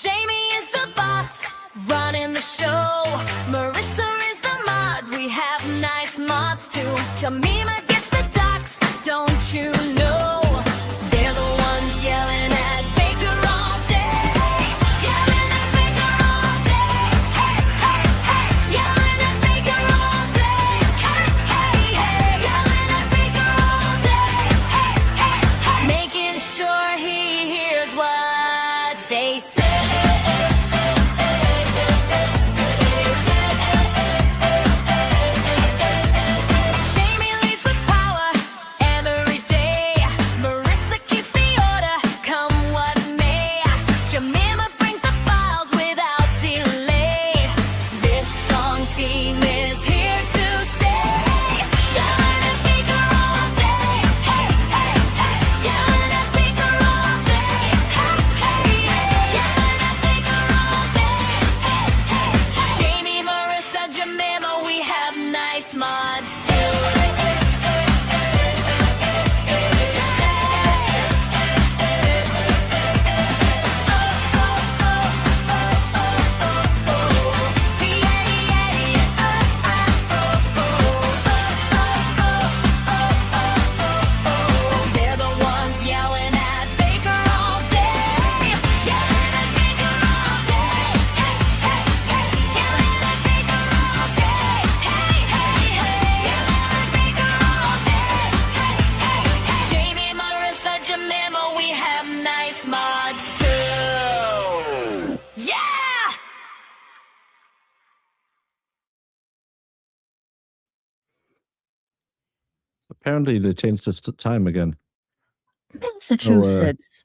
Jamie is the boss, running the show. Marissa is the mod, we have nice mods too. Jamima gets the docs, don't you know? They're the ones yelling at Baker all day. Yelling at Baker all day. Hey, hey, hey. Yelling at Baker all day. Hey, hey, hey. Yelling at Baker all day. Hey, hey, hey. Making sure he hears what they say. Jamie leads with power every day. Marissa keeps the order, come what may. Jamima brings the files without delay. This strong team is here to stay. Yelling at Baker all day. Hey, hey, hey. Yelling at Baker all day. Hey, hey, hey. Yelling at Baker all day. Hey, hey, hey. Jamie, Marissa, Jamima, we have nice mods too. They're the ones yelling at Baker all day. Yelling at Baker all day. Hey, hey, hey. Yelling at Baker all day. Hey, hey, hey. Yelling at Baker all day. Hey, hey, hey. Jamie, Marissa, Jamima, we have nice mods too. Yeah! Apparently, they changed the time again. Massachusetts.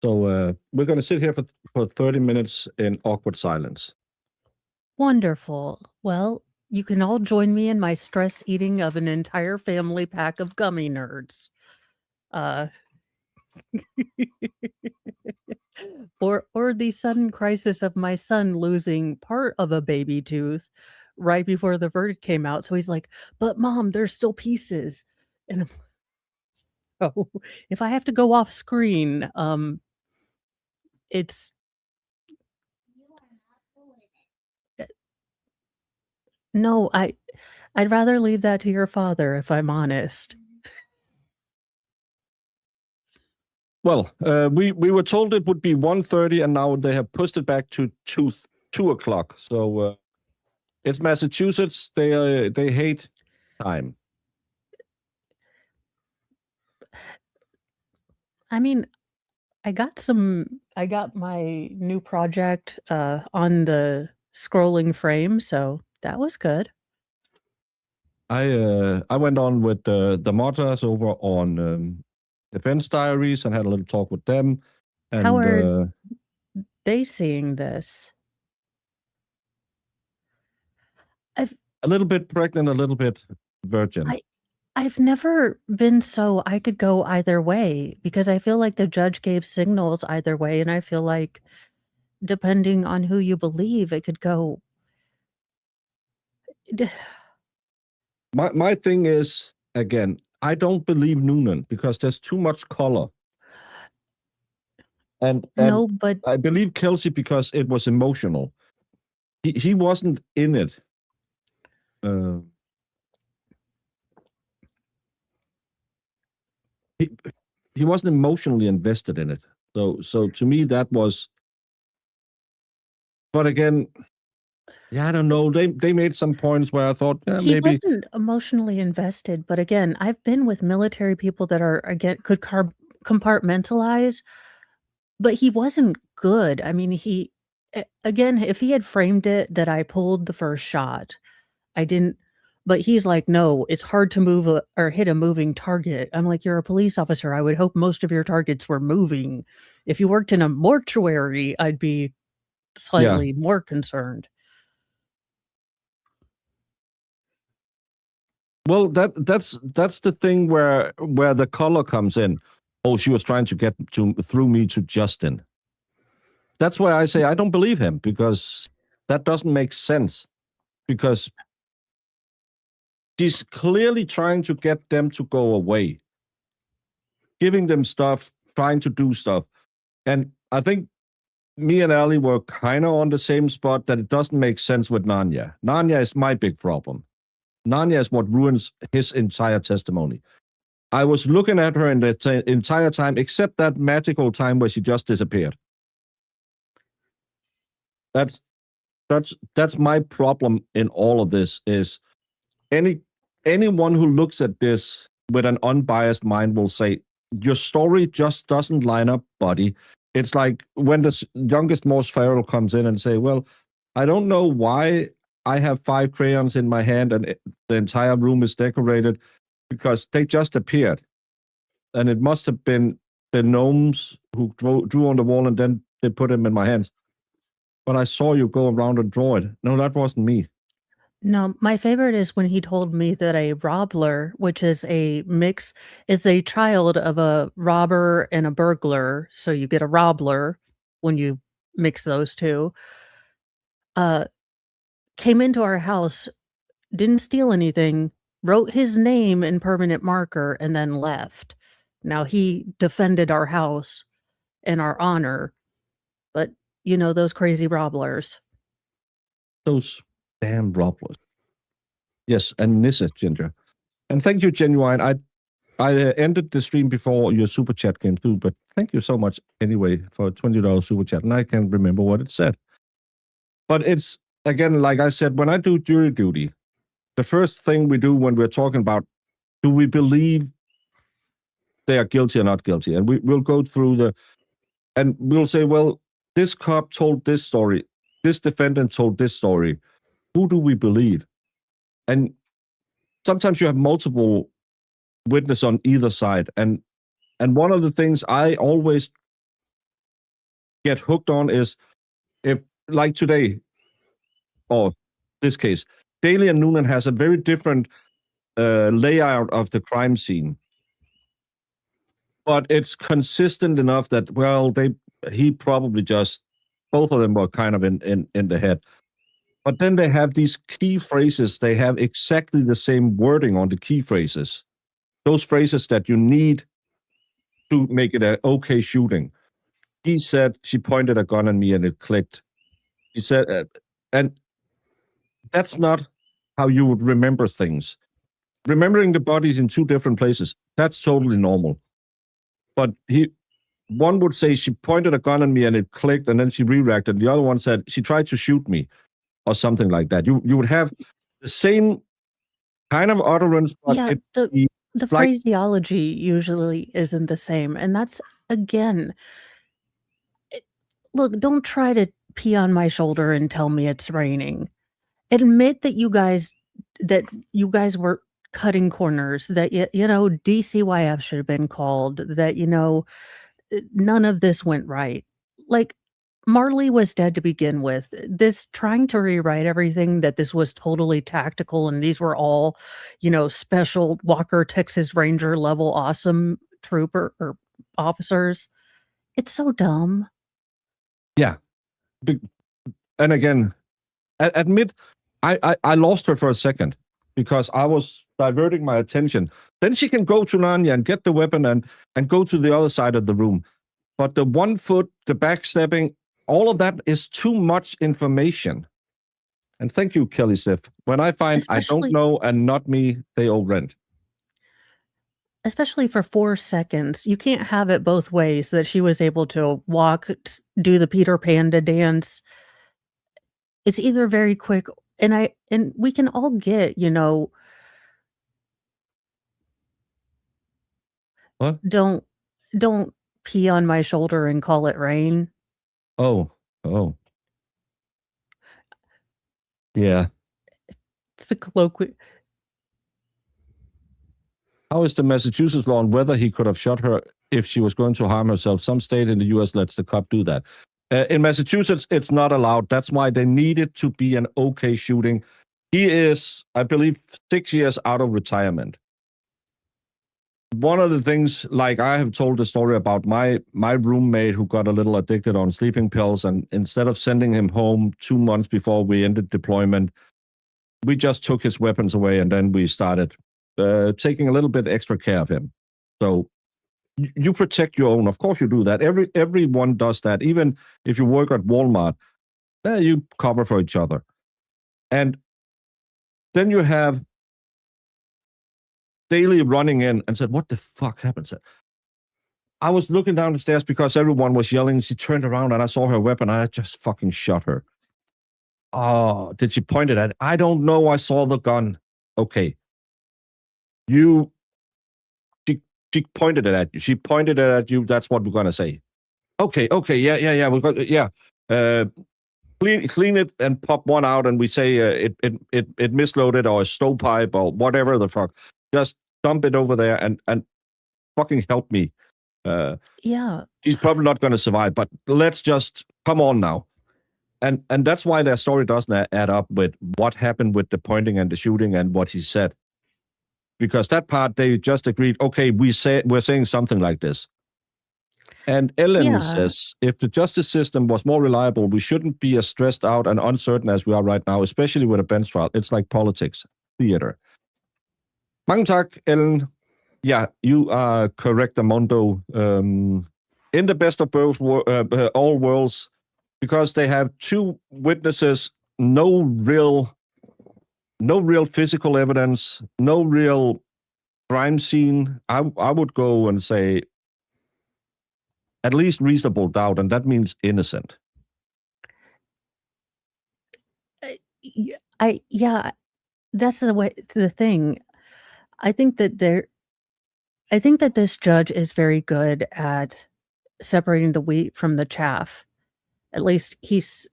So we're going to sit here for 30 minutes in awkward silence. Wonderful. Well, you can all join me in my stress eating of an entire family pack of gummy nerds. Or the sudden crisis of my son losing part of a baby tooth right before the verdict came out. So he's like, "But mom, there's still pieces." And so if I have to go off screen, it's no, I'd rather leave that to your father, if I'm honest. Well, we were told it would be 1:30, and now they have pushed it back to 2 o'clock. So it's Massachusetts. They hate time. I mean, I got my new project on the scrolling frame, so that was good. I went on with the modders over on Defense Diaries and had a little talk with them. And How are they seeing this? a little bit pregnant, a little bit virgin. I've never been so I could go either way because I feel like the judge gave signals either way, and I feel like depending on who you believe, it could go. My thing is, again, I don't believe Noonan because there's too much color. And No, but I believe Kelsey because it was emotional. He wasn't in it. He wasn't emotionally invested in it. So to me that was. But again, yeah, I don't know. They made some points where I thought he maybe wasn't emotionally invested. But again, I've been with military people that are could compartmentalize, but he wasn't good. I mean, again, if he had framed it that I pulled the first shot, I didn't. But he's like, no, it's hard to move or hit a moving target. I'm like, you're a police officer. I would hope most of your targets were moving. If you worked in a mortuary, I'd be slightly more concerned. Well, that's the thing where the color comes in. Oh, she was trying to get through me to Justin. That's why I say I don't believe him because that doesn't make sense. Because she's clearly trying to get them to go away, giving them stuff, trying to do stuff. And I think me and Ali were kind of on the same spot that it doesn't make sense with Nanya. Nanya is my big problem. Nanya is what ruins his entire testimony. I was looking at her in the entire time, except that magical time where she just disappeared. That's my problem in all of this. Is anyone who looks at this with an unbiased mind will say your story just doesn't line up, buddy. It's like when the youngest, most feral comes in and say, "Well, I don't know why I have 5 crayons in my hand and the entire room is decorated because they just appeared, and it must have been the gnomes who drew on the wall and then they put them in my hands. But I saw you go around and draw it. No, that wasn't me." No, my favorite is when he told me that a robbler, which is a mix, is a child of a robber and a burglar. So you get a robbler when you mix those two. Came into our house, didn't steal anything, wrote his name in permanent marker, and then left. Now he defended our house and our honor, but those crazy robblers. Those damn robbers. Yes, and Nissa, Ginger. And thank you, Genuine. I ended the stream before your super chat came through, but thank you so much anyway for a $20 super chat. And I can't remember what it said. But it's, again, like I said, when I do jury duty, the first thing we do when we're talking about, do we believe they are guilty or not guilty? And we'll go through and we'll say, well, this cop told this story. This defendant told this story. Who do we believe? And sometimes you have multiple witnesses on either side. And one of the things I always get hooked on is if, like today, or this case, Daly and Noonan has a very different layout of the crime scene. But it's consistent enough that, well, he probably just, both of them were kind of in the head. But then they have these key phrases. They have exactly the same wording on the key phrases. Those phrases that you need to make it an okay shooting. He said, she pointed a gun at me and it clicked. He said, and that's not how you would remember things. Remembering the bodies in 2 different places, that's totally normal. But one would say she pointed a gun at me and it clicked, and then she re-reacted. The other one said she tried to shoot me, or something like that. You would have the same kind of utterance, but Yeah, the phraseology usually isn't the same. And that's, again, look, don't try to pee on my shoulder and tell me it's raining. Admit that you guys were cutting corners, that DCYF should have been called, that none of this went right. Like, Marley was dead to begin with. This trying to rewrite everything, that this was totally tactical and these were all, special Walker, Texas Ranger level awesome trooper or officers. It's so dumb. Yeah. And again, admit, I lost her for a second because I was diverting my attention. Then she can go to Nanya and get the weapon and go to the other side of the room. But the 1 foot, the backstepping, all of that is too much information. And thank you, Kelly Sif. When I find I don't know and not me, they owe rent. Especially for 4 seconds. You can't have it both ways, that she was able to walk, do the Peter Panda dance. It's either very quick, and we can all get, What? Don't pee on my shoulder and call it rain. Oh. Yeah. It's a colloquial. How is the Massachusetts law on whether he could have shot her if she was going to harm herself? Some state in the U.S. lets the cop do that. In Massachusetts, it's not allowed. That's why they need it to be an okay shooting. He is, I believe, 6 years out of retirement. One of the things, like I have told the story about my roommate who got a little addicted on sleeping pills, and instead of sending him home 2 months before we ended deployment, we just took his weapons away, and then we started taking a little bit extra care of him. So you protect your own. Of course you do that. Everyone does that. Even if you work at Walmart, you cover for each other. And then you have Daly running in and said, what the fuck happened? I was looking down the stairs because everyone was yelling. She turned around and I saw her weapon. I just fucking shot her. Oh, did she point it at? I don't know. I saw the gun. Okay. She pointed it at you. She pointed it at you. That's what we're going to say. Okay. Yeah. We're going clean it and pop one out and we say it misloaded or a stovepipe or whatever the fuck. Just dump it over there and fucking help me. Yeah. She's probably not going to survive, but let's just come on now. And that's why their story doesn't add up with what happened with the pointing and the shooting and what he said. Because that part, they just agreed, okay, we're saying something like this. And Ellen says, if the justice system was more reliable, we shouldn't be as stressed out and uncertain as we are right now, especially with a bench trial. It's like politics, theater. Mange tak, Ellen. Yeah, you are correct, Amondo. In the best of both all worlds, because they have two witnesses, no real physical evidence, no real crime scene. I would go and say at least reasonable doubt, and that means innocent. That's the thing. I think that this judge is very good at separating the wheat from the chaff. At least he seems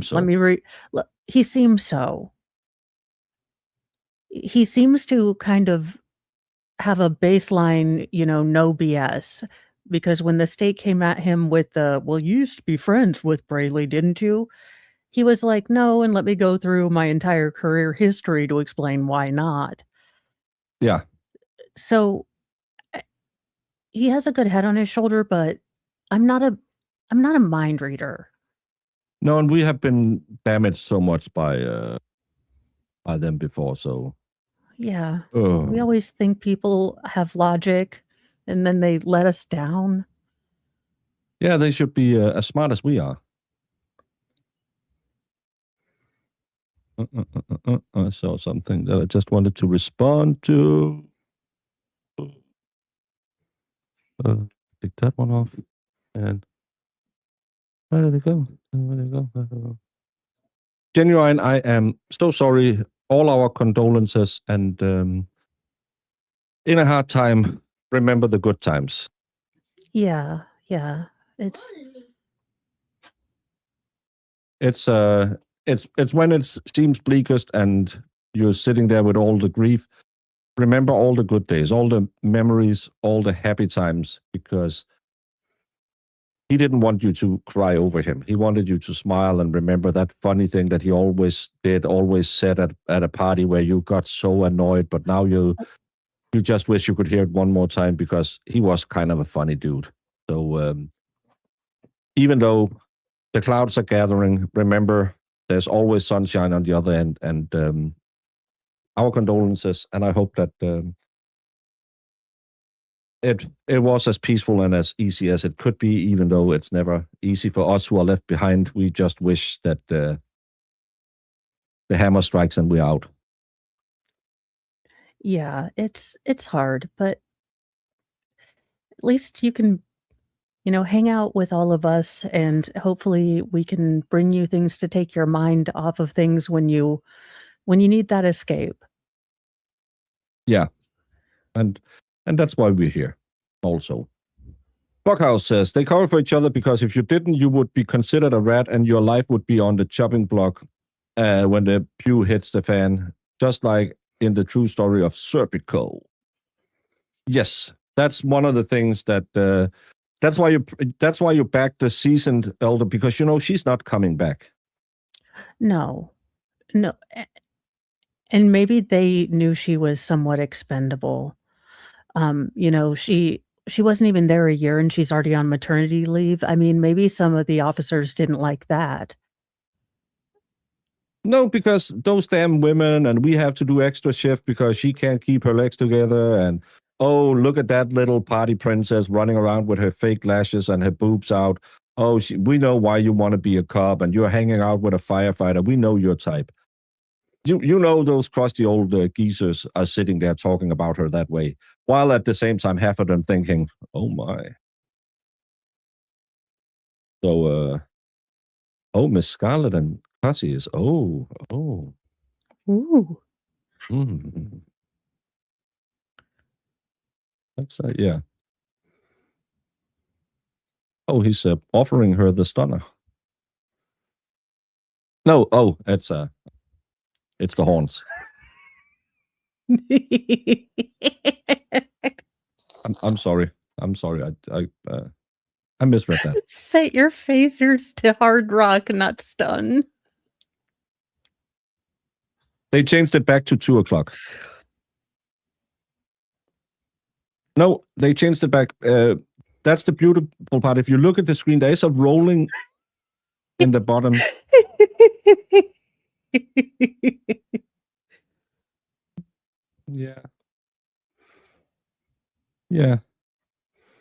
so. He seems so. He seems to kind of have a baseline, no BS. Because when the state came at him with well, you used to be friends with Braley, didn't you? He was like, no, and let me go through my entire career history to explain why not. Yeah. So he has a good head on his shoulder, but I'm not a mind reader. No, and we have been damaged so much by them before, so yeah. We always think people have logic and then they let us down. Yeah, they should be as smart as we are. I saw something that I just wanted to respond to. Take that one off. And where did it go? Genuine, I am so sorry. All our condolences, and in a hard time, remember the good times. Yeah. It's when it seems bleakest and you're sitting there with all the grief. Remember all the good days, all the memories, all the happy times, because he didn't want you to cry over him. He wanted you to smile and remember that funny thing that he always said at a party where you got so annoyed, but now you just wish you could hear it one more time because he was kind of a funny dude. So even though the clouds are gathering, remember there's always sunshine on the other end, and our condolences, and I hope that it was as peaceful and as easy as it could be, even though it's never easy for us who are left behind. We just wish that the hammer strikes and we're out. Yeah, it's hard, but at least you can, hang out with all of us, and hopefully we can bring you things to take your mind off of things when you need that escape. Yeah. And that's why we're here also. Buckhouse says, they cover for each other because if you didn't, you would be considered a rat and your life would be on the chopping block when the pew hits the fan, just like in the true story of Serpico. Yes, that's one of the things that that's why you back the seasoned elder, because she's not coming back. No. And maybe they knew she was somewhat expendable. She wasn't even there a year and she's already on maternity leave. I mean, maybe some of the officers didn't like that. No, because those damn women, and we have to do extra shift because she can't keep her legs together, and oh, look at that little party princess running around with her fake lashes and her boobs out. Oh, we know why you want to be a cop and you're hanging out with a firefighter. We know your type. You know those crusty old geezers are sitting there talking about her that way, while at the same time half of them thinking, oh my. So, oh, Miss Scarlett and Cassie is, oh. Ooh. Mm. That's, yeah. Oh, he's offering her the stunner. No, oh, it's the horns. I'm sorry. I'm sorry. I misread that. Set your phasers to hard rock, not stun. They changed it back to 2:00. No, they changed it back. That's the beautiful part. If you look at the screen, there is a rolling in the bottom. Yeah. Yeah.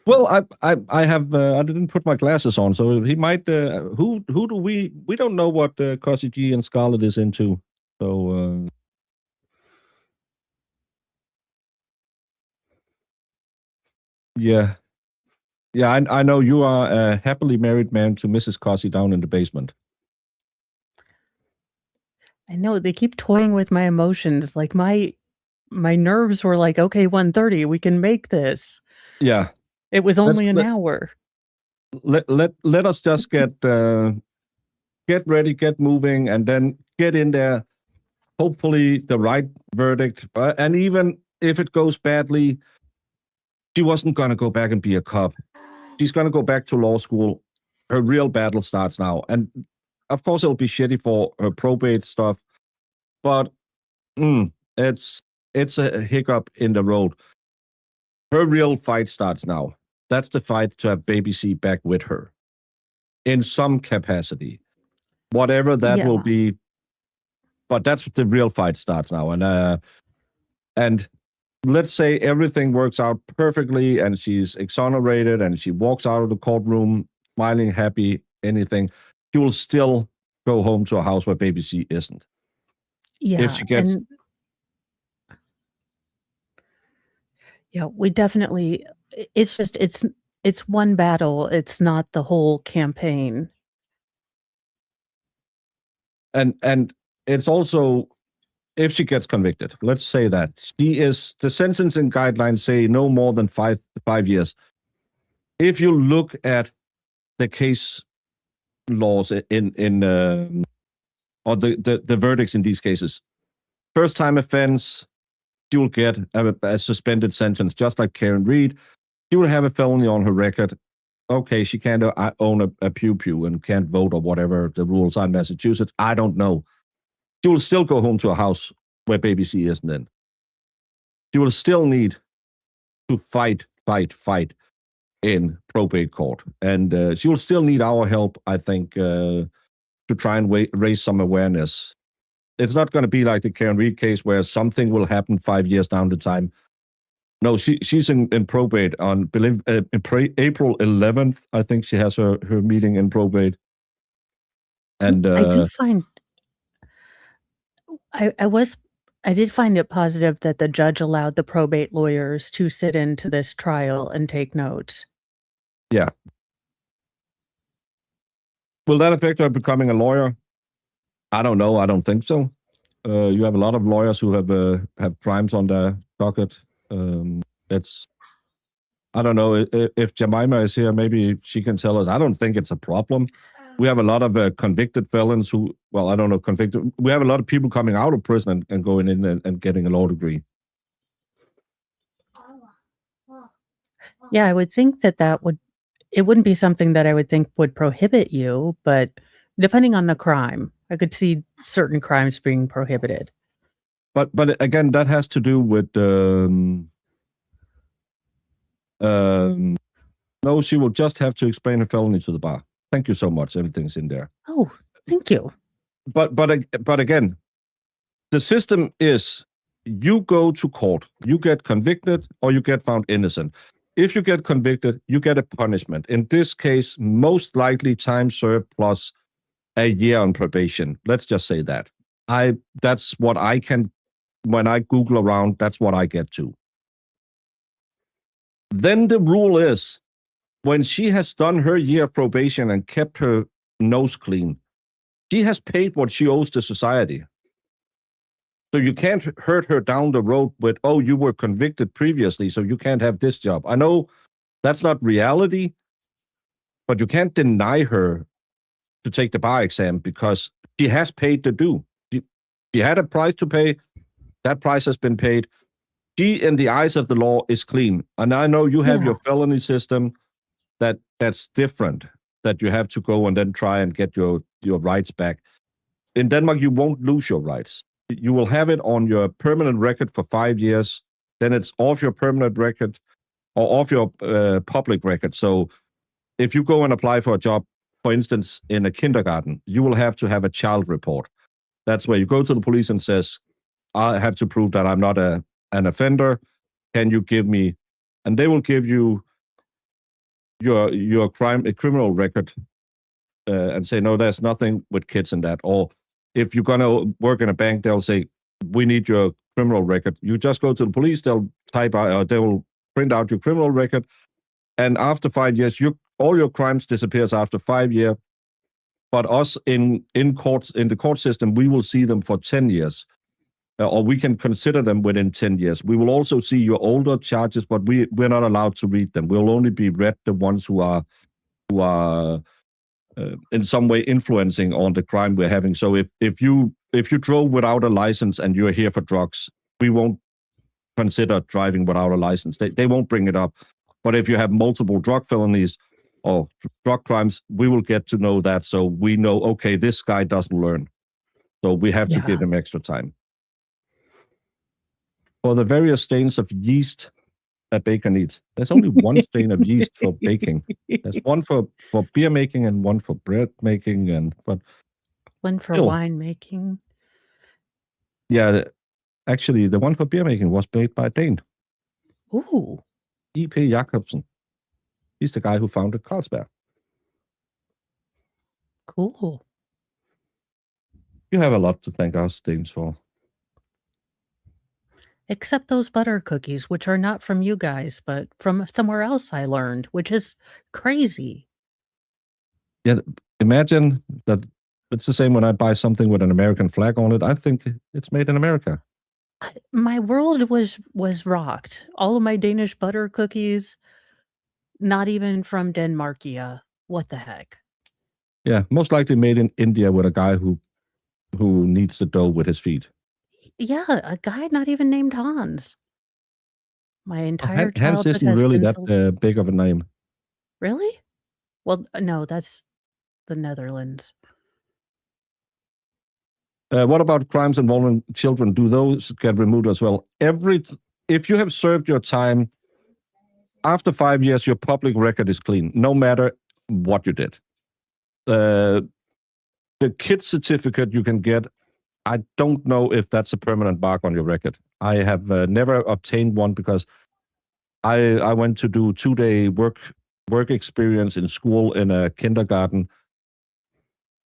Well, I have I didn't put my glasses on, so he might. Who do we don't know what Cossy G and Scarlett is into. So yeah, I know you are a happily married man to Mrs. Cossy down in the basement. I know they keep toying with my emotions. Like my nerves were like, okay, 1:30, we can make this. Yeah, It was only an hour. Let us just get ready, get moving, and then get in there. Hopefully, the right verdict. And even if it goes badly, she wasn't going to go back and be a cop. She's going to go back to law school. Her real battle starts now. And of course, it'll be shitty for her probate stuff, but it's a hiccup in the road. Her real fight starts now. That's the fight to have Baby C back with her in some capacity, whatever that will be. But that's what the real fight starts now. And let's say everything works out perfectly and she's exonerated and she walks out of the courtroom smiling, happy, anything. She will still go home to a house where Baby C isn't. Yeah. If she gets. Yeah, we definitely. It's just it's one battle. It's not the whole campaign. And it's also, if she gets convicted, let's say that the sentencing guidelines say no more than 5 years. If you look at the case laws or the verdicts in these cases, first time offense, she will get a suspended sentence, just like Karen Reed. She will have a felony on her record. Okay, she can't own a pew and can't vote or whatever the rules are in Massachusetts. I don't know. She will still go home to a house where Baby C isn't in. She will still need to fight in probate court. And she will still need our help, I think, to try and raise some awareness. It's not going to be like the Karen Reed case where something will happen 5 years down the time. No, she's in probate on April 11th. I think she has her meeting in probate. And I do find I did find it positive that the judge allowed the probate lawyers to sit into this trial and take notes. Yeah. Will that affect her becoming a lawyer? I don't know. I don't think so. You have a lot of lawyers who have crimes on their docket. I don't know if Jemima is here. Maybe she can tell us. I don't think it's a problem. We have a lot of convicted felons who, well, I don't know, convicted. We have a lot of people coming out of prison and going in and getting a law degree. Yeah, I would think that it wouldn't be something that I would think would prohibit you, but depending on the crime, I could see certain crimes being prohibited. But again, that has to do with no, she will just have to explain her felony to the bar. Thank you so much. Everything's in there. Oh, thank you. But again, the system is you go to court, you get convicted or you get found innocent. If you get convicted, you get a punishment. In this case, most likely time served plus a year on probation. Let's just say that. That's what I can, when I Google around, that's what I get to. Then the rule is, when she has done her year of probation and kept her nose clean, she has paid what she owes to society. So you can't hurt her down the road with, oh, you were convicted previously, so you can't have this job. I know that's not reality, but you can't deny her to take the bar exam because she has paid the due. She had a price to pay. That price has been paid. She, in the eyes of the law, is clean. And I know you have your felony system that's different, that you have to go and then try and get your rights back. In Denmark, you won't lose your rights. You will have it on your permanent record for 5 years. Then it's off your permanent record or off your public record. So if you go and apply for a job, for instance, in a kindergarten, you will have to have a child report. That's where you go to the police and says, I have to prove that I'm not an offender. Can you give me? And they will give you your criminal record and say, no, there's nothing with kids in that. Or if you're going to work in a bank, they'll say, we need your criminal record. You just go to the police, they'll type out, or they will print out your criminal record. And after 5 years, all your crimes disappears after 5 years. But us in the court system, we will see them for 10 years. Or we can consider them within 10 years. We will also see your older charges, but we're not allowed to read them. We'll only be read the ones who are in some way influencing on the crime we're having. So if you drove without a license and you're here for drugs, we won't consider driving without a license. They won't bring it up. But if you have multiple drug felonies or drug crimes, we will get to know that. So we know, okay, this guy doesn't learn. So we have to give him extra time. For the various stains of yeast a baker needs, there's only one stain of yeast for baking. There's one for beer making and one for bread making, but one for still, wine making. Yeah, actually, the one for beer making was made by a Dane. Ooh. E.P. Jacobsen. He's the guy who founded Carlsberg. Cool. You have a lot to thank us Danes for. Except those butter cookies, which are not from you guys, but from somewhere else I learned, which is crazy. Yeah, imagine that it's the same when I buy something with an American flag on it. I think it's made in America. My world was rocked. All of my Danish butter cookies, not even from Denmarkia. What the heck? Yeah, most likely made in India with a guy who kneads the dough with his feet. Yeah, a guy not even named Hans. My entire Hans childhood isn't has really been that big of a name. Really? Well, no, that's the Netherlands. What about crimes involving children? Do those get removed as well? If you have served your time, after 5 years, your public record is clean, no matter what you did. The kid certificate you can get, I don't know if that's a permanent mark on your record. I have never obtained one because I went to do 2-day work experience in school in a kindergarten,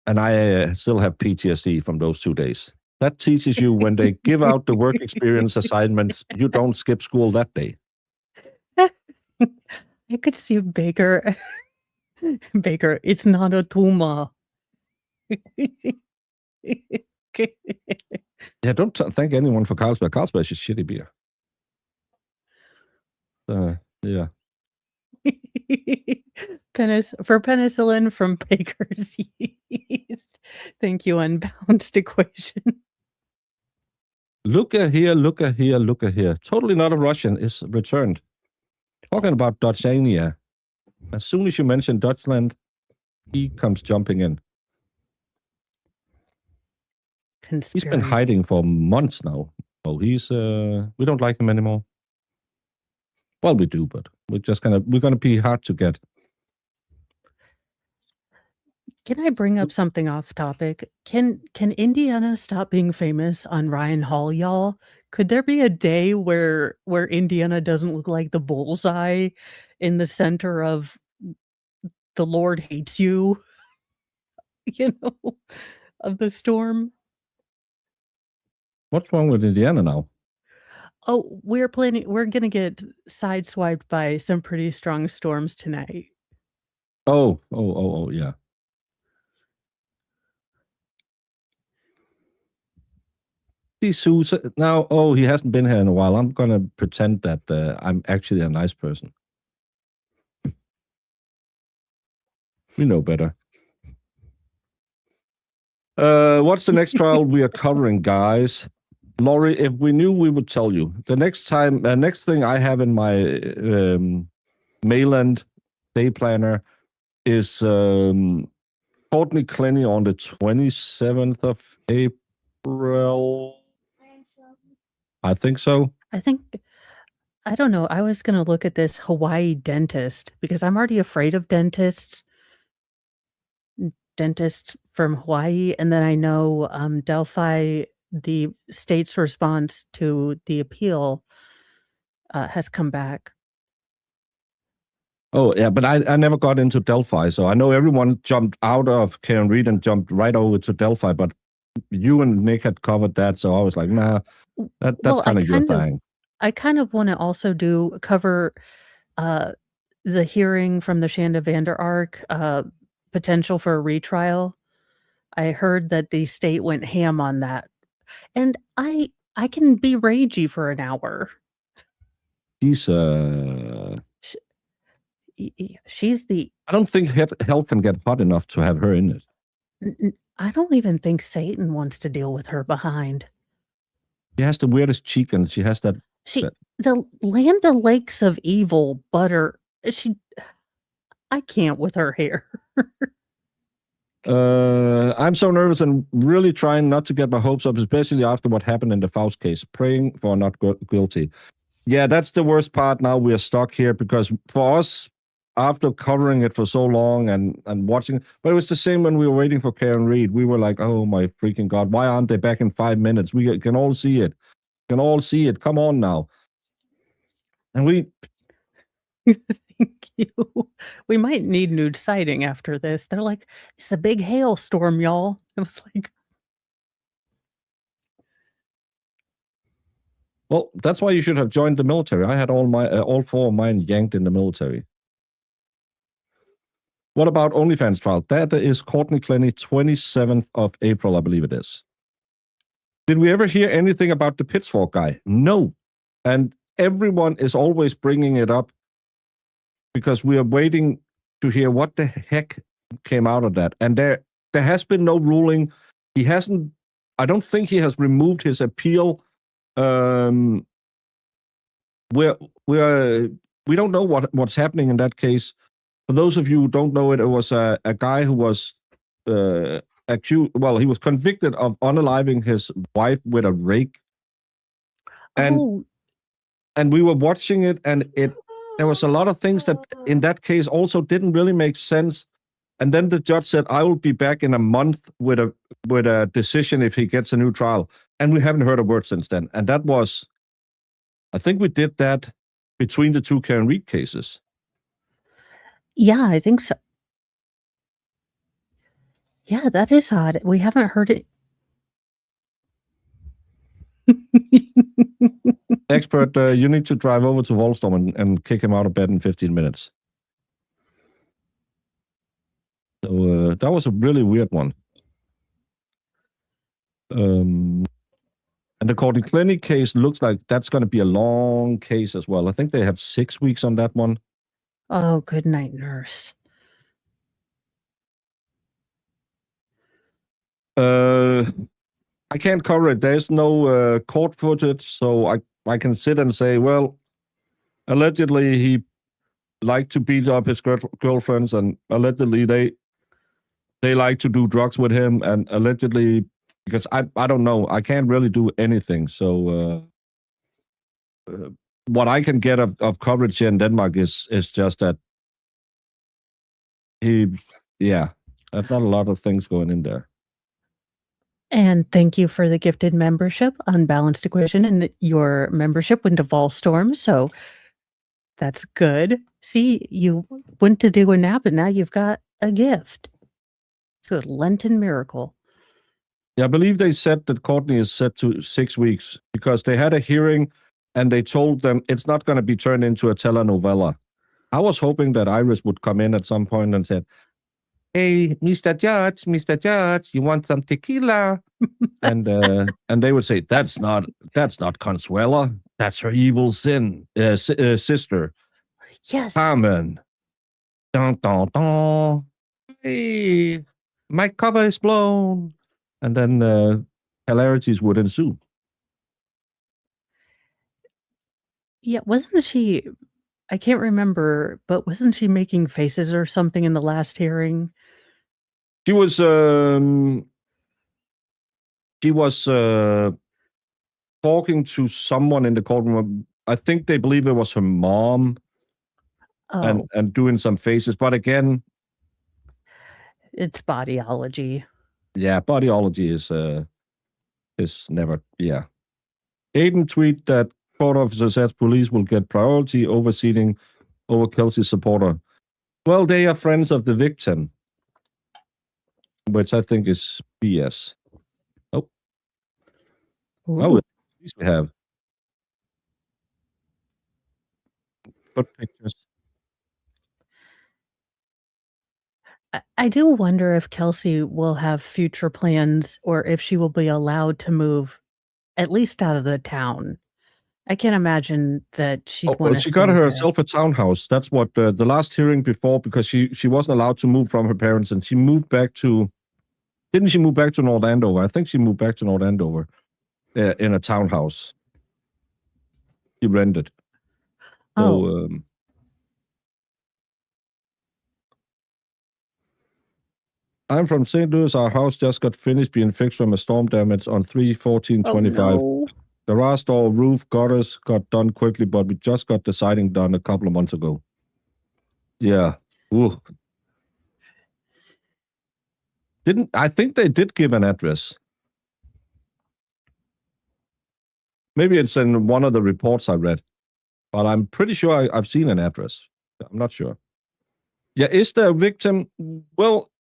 and I still have PTSD from those 2 days. That teaches you when they give out the work experience assignments, you don't skip school that day. I could see Baker. Baker, it's not a tumor. Yeah, don't thank anyone for Carlsberg. Carlsberg is a shitty beer. Yeah. For penicillin from Baker's yeast. Thank you, unbalanced equation. Look at here. Totally not a Russian is returned. Talking about Dutchania. As soon as you mention Dutchland, he comes jumping in. Conspiracy. He's been hiding for months now. Oh, we don't like him anymore. Well, we do, but we're gonna be hard to get. Can I bring up something off topic? Can Indiana stop being famous on Ryan Hall, y'all? Could there be a day where Indiana doesn't look like the bullseye in the center of "The Lord hates you," you know, of the storm? What's wrong with Indiana now? Oh, we're gonna get sideswiped by some pretty strong storms tonight. Oh, yeah. Susan now. Oh, he hasn't been here in a while. I'm gonna pretend that I'm actually a nice person. We know better. What's the next trial we are covering, guys? Laurie, if we knew, we would tell you. The next thing I have in my Mayland day planner is Courtney Clenny on the 27th of April. I think so. I don't know. I was gonna look at this Hawaii dentist because I'm already afraid of dentists from Hawaii, and then I know, Delphi, the state's response to the appeal, has come back. Oh, yeah, but I never got into Delphi, so I know everyone jumped out of Karen Reed and jumped right over to Delphi, but you and Nick had covered that, so I was like, nah, that's Well, kind of your thing. I kind of wanna also cover, the hearing from the Shanda Vander Ark, potential for a retrial. I heard that the state went ham on that, and I can be ragey for an hour. She's Sh she's the I don't think hell can get hot enough to have her in it. I don't even think Satan wants to deal with her behind. She has the weirdest cheek, and she has that. The Land O'Lakes of evil butter. I can't with her hair. I'm so nervous and really trying not to get my hopes up, especially after what happened in the Faust case. Praying for not guilty. Yeah, that's the worst part. Now we are stuck here because for us, after covering it for so long and watching, but it was the same when we were waiting for Karen Reed. We were like, oh my freaking God, why aren't they back in 5 minutes? We can all see it. Can all see it. Come on now. And Thank you. We might need nude sighting after this. They're like, it's a big hailstorm, y'all. I was like, well, that's why you should have joined the military. I had all four of mine yanked in the military. What about OnlyFans trial? That is Courtney Clenny, 27th of April, I believe it is. Did we ever hear anything about the Pitchfork guy? No. And everyone is always bringing it up because we are waiting to hear what the heck came out of that. And there has been no ruling. He hasn't, I don't think he has removed his appeal. We don't know what's happening in that case. For those of you who don't know it, it was a guy who was accused. Well, he was convicted of unaliving his wife with a rake, and we were watching it, and there was a lot of things that in that case also didn't really make sense. And then the judge said, "I will be back in a month with a decision if he gets a new trial." And we haven't heard a word since then. And that was, I think we did that between the two Karen Reed cases. yeah, I think so. Yeah, that is odd. We haven't heard it. Expert, you need to drive over to Volstorm and kick him out of bed in 15 minutes. So that was a really weird one. And the Courtney Clenny case looks like that's going to be a long case as well. I think they have 6 weeks on that one. Oh, good night, nurse. I can't cover it. There's no court footage, so I can sit and say, well, allegedly he liked to beat up his girlfriends, and allegedly they like to do drugs with him, and allegedly, because I don't know, I can't really do anything. So what I can get of coverage here in Denmark is just that he, yeah. That's not a lot of things going in there. And thank you for the gifted membership, Unbalanced Equation, and your membership went to Volstorm, so that's good. See, you went to do a nap, and now you've got a gift. It's a Lenten miracle. Yeah, I believe they said that Courtney is set to 6 weeks because they had a hearing and they told them it's not going to be turned into a telenovela. I was hoping that Iris would come in at some point and said, "Hey, Mr. Judge, you want some tequila?" and they would say, "That's not Consuela. That's her evil sister, Yes. Carmen." Dun, dun, dun. Hey, my cover is blown. And then hilarities would ensue. Yeah, wasn't she I can't remember, but wasn't she making faces or something in the last hearing? She was talking to someone in the courtroom. I think they believe it was her mom Oh, and doing some faces. But again, it's bodyology. yeah, bodyology is never, yeah. Aiden tweet that court officer says police will get priority overseeing over Kelsey's supporter. Well, they are friends of the victim, which I think is BS. Oh, Ooh. at least we have. Put pictures. I do wonder if Kelsey will have future plans or if she will be allowed to move at least out of the town. I can't imagine that she'd want to She stay got there. herself a townhouse. That's what the last hearing before, because she wasn't allowed to move from her parents, and she moved back to. Didn't she move back to North Andover? I think she moved back to North Andover in a townhouse. She rented. Oh, So, I'm from St. Louis. Our house just got finished being fixed from a storm damage on 3/14/25. no. Garage door, roof, gutters got done quickly, but we just got the siding done a couple of months ago. Yeah. Ooh. I think they did give an address. Maybe it's in one of the reports I read, but I'm pretty sure I've seen an address. I'm not sure. Yeah, is the victim? Well,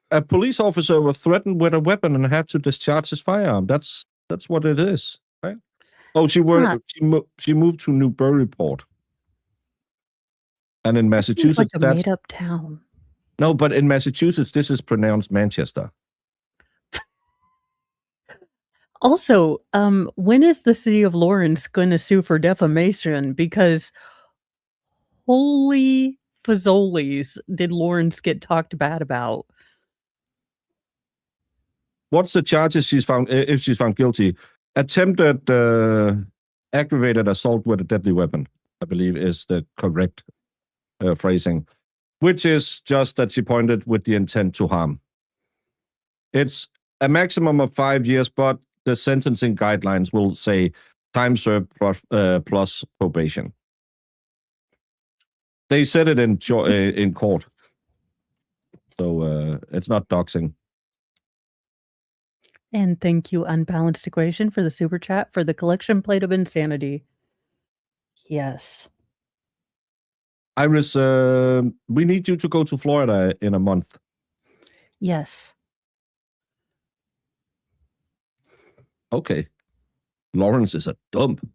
a police officer was threatened with a weapon and had to discharge his firearm. That's what it is, right? Oh, she moved to Newburyport, and in That seems like Massachusetts, a that's made-up town. no, but in Massachusetts, this is pronounced Manchester. Also, when is the city of Lawrence gonna sue for defamation? Because holy fazolies did Lawrence get talked bad about. What's the charges she's found if she's found guilty? Attempted aggravated assault with a deadly weapon, I believe, is the correct phrasing, which is just that she pointed with the intent to harm. It's a maximum of 5 years, but the sentencing guidelines will say time served plus probation. They said it in court, so it's not doxing. And thank you, Unbalanced Equation, for the super chat for the collection plate of insanity. Yes. Iris, we need you to go to Florida in a month. Yes. Okay. Lawrence is a dump.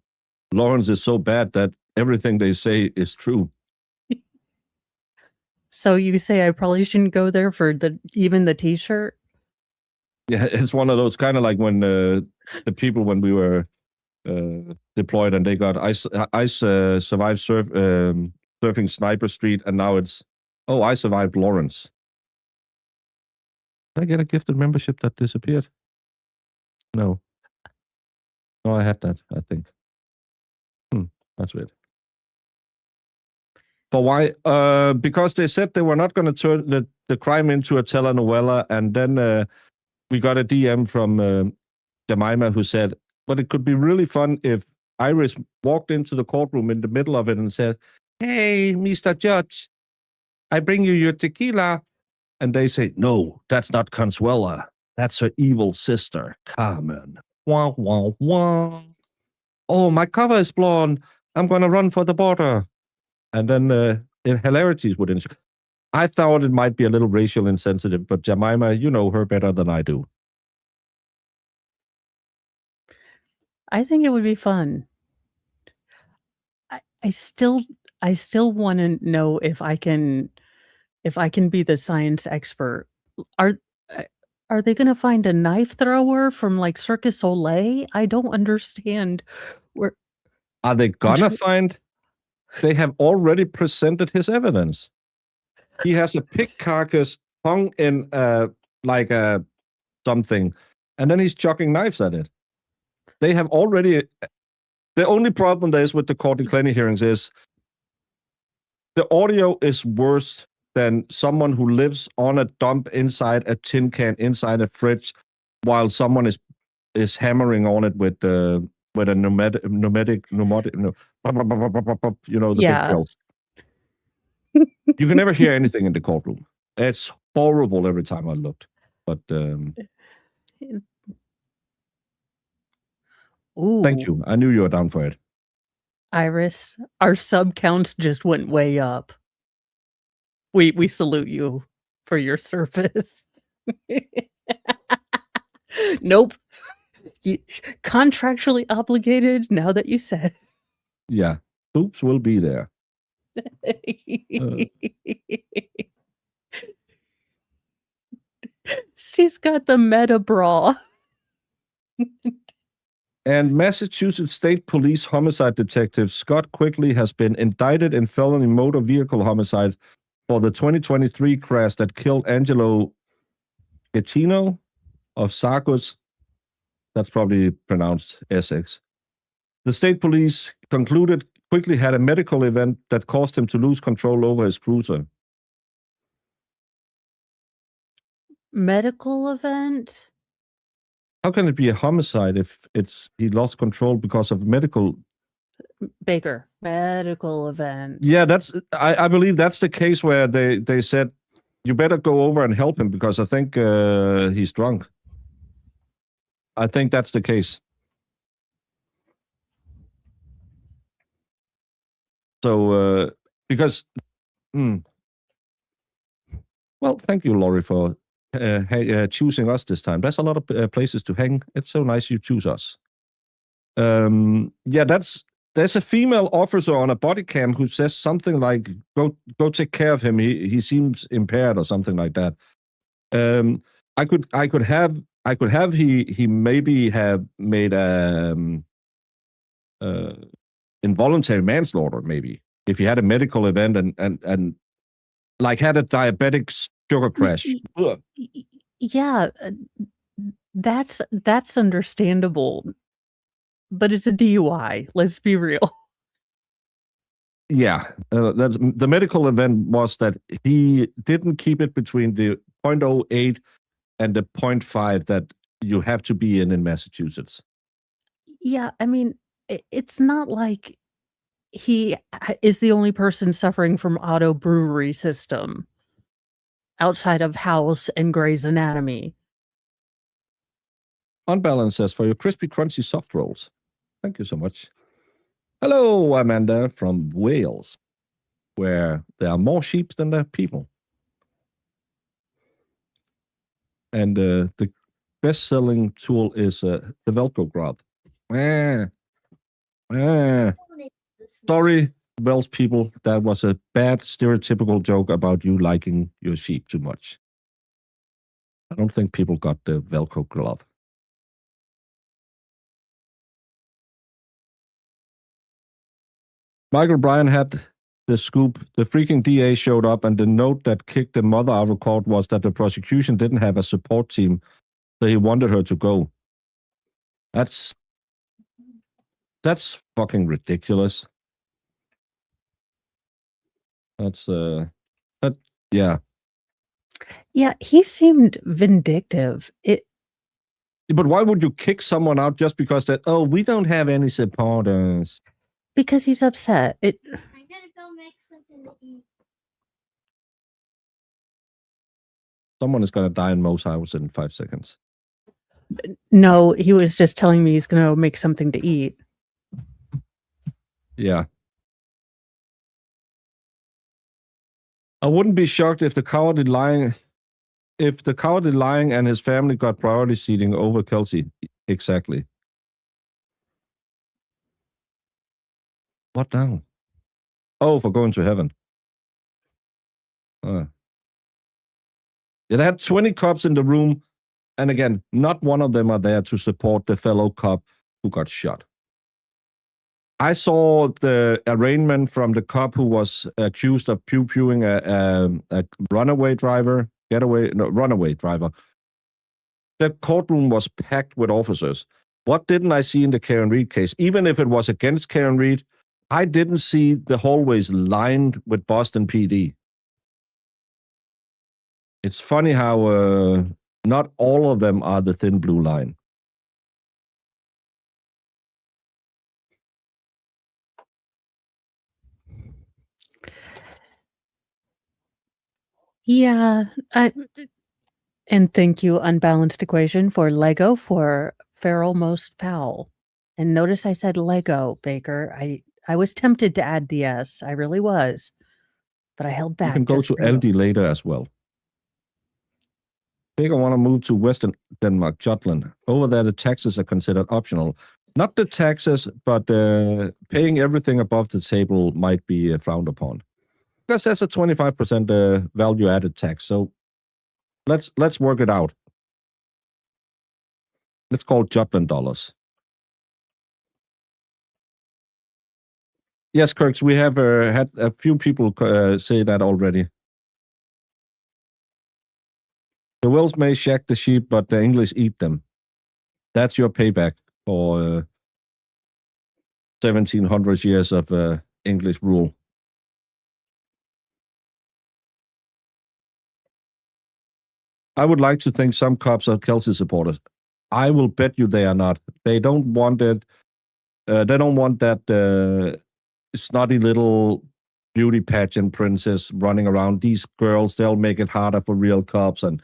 Lawrence is so bad that everything they say is true. So you say I probably shouldn't go there for even the t-shirt? Yeah, it's one of those kind of like when the people when we were deployed and they got I survived surfing Sniper Street, and now it's I survived Lawrence. Did I get a gifted membership that disappeared? No, I had that, I think. That's weird. But why? Because they said they were not going to turn the crime into a telenovela, and then we got a DM from Jemima who said, but it could be really fun if Iris walked into the courtroom in the middle of it and said, "Hey, Mr. Judge, I bring you your tequila." And they say, no, that's not Consuela. That's her evil sister, Carmen. Wah, wah, wah. Oh, my cover is blown. I'm going to run for the border. And then hilarities would ensue. I thought it might be a little racial insensitive, but Jemima, you know her better than I do. I think it would be fun. I still want to know if I can be the science expert. Are they going to find a knife thrower from like Cirque du Soleil? I don't understand. Where Are they gonna find? They have already presented his evidence. He has a pig carcass hung in like a something, and then he's chucking knives at it. They have already. The only problem there is with the Courtney Clenny hearings is the audio is worse than someone who lives on a dump inside a tin can inside a fridge, while someone is hammering on it with a pneumatic, the big drills. You can never hear anything in the courtroom. It's horrible every time I looked. But thank you. I knew you were down for it. Iris, our sub counts just went way up. We salute you for your service. Nope. Contractually obligated now that you said. Yeah. Oops will be there. She's got the meta bra. And Massachusetts State Police homicide detective Scott Quigley has been indicted in felony motor vehicle homicide for the 2023 crash that killed Angelo Gattino of Sargus. That's probably pronounced Essex. The state police concluded Quigley had a medical event that caused him to lose control over his cruiser. Medical event? How can it be a homicide if he lost control because of medical? Baker, medical event. Yeah, I believe that's the case where they said you better go over and help him because I think he's drunk. I think that's the case. So because well, thank you, Laurie, for choosing us this time. There's a lot of places to hang. It's so nice you choose us. Yeah, there's a female officer on a body cam who says something like, "Go take care of him. He seems impaired," or something like that. I could have he maybe have made involuntary manslaughter, maybe if he had a medical event and like had a diabetic sugar crash. Yeah, that's understandable, but it's a DUI. Let's be real. Yeah, the medical event was that he didn't keep it between the 0.08 and the 0.5 that you have to be in Massachusetts. Yeah, I mean, it's not like he is the only person suffering from auto brewery system outside of House and Grey's Anatomy. Unbalanced says, for your crispy, crunchy soft rolls. Thank you so much. Hello, Amanda from Wales, where there are more sheep than there are people. And the best-selling tool is the Velcro glove. Sorry, Welsh people, that was a bad stereotypical joke about you liking your sheep too much. I don't think people got the Velcro glove. Michael Bryan had the scoop. The freaking DA showed up, and the note that kicked the mother out of court was that the prosecution didn't have a support team, so he wanted her to go. That's fucking ridiculous. That's yeah. Yeah, he seemed vindictive. But why would you kick someone out just because we don't have any supporters? Because he's upset. I'm gonna go make something to eat. Someone is going to die in Mo's house in 5 seconds. No, he was just telling me he's going to make something to eat. Yeah. I wouldn't be shocked if the cowardly lying and his family got priority seating over Kelsey. Exactly. What now? Oh, for going to heaven. Yeah, they had 20 cops in the room, and again, not one of them are there to support the fellow cop who got shot. I saw the arraignment from the cop who was accused of pew-pewing a runaway driver. The courtroom was packed with officers. What didn't I see in the Karen Reed case? Even if it was against Karen Reed, I didn't see the hallways lined with Boston PD. It's funny how not all of them are the thin blue line. Yeah, and thank you, Unbalanced Equation, for Lego for Feral Most Foul. And notice I said Lego, Baker. I was tempted to add the S. I really was. But I held back. You can go just to for you. LD later as well. Baker want to move to Western Denmark, Jutland. Over there, the taxes are considered optional. Not the taxes, but paying everything above the table might be frowned upon. Because there's a 25% value-added tax. So let's work it out. Let's call Jutland dollars. Yes, Kirks, we have had a few people say that already. The Welsh may shack the sheep, but the English eat them. That's your payback for 1700 years of English rule. I would like to think some cops are Kelsey supporters. I will bet you they are not. They don't want it. They don't want that snotty little beauty pageant princess running around. These girls, they'll make it harder for real cops, and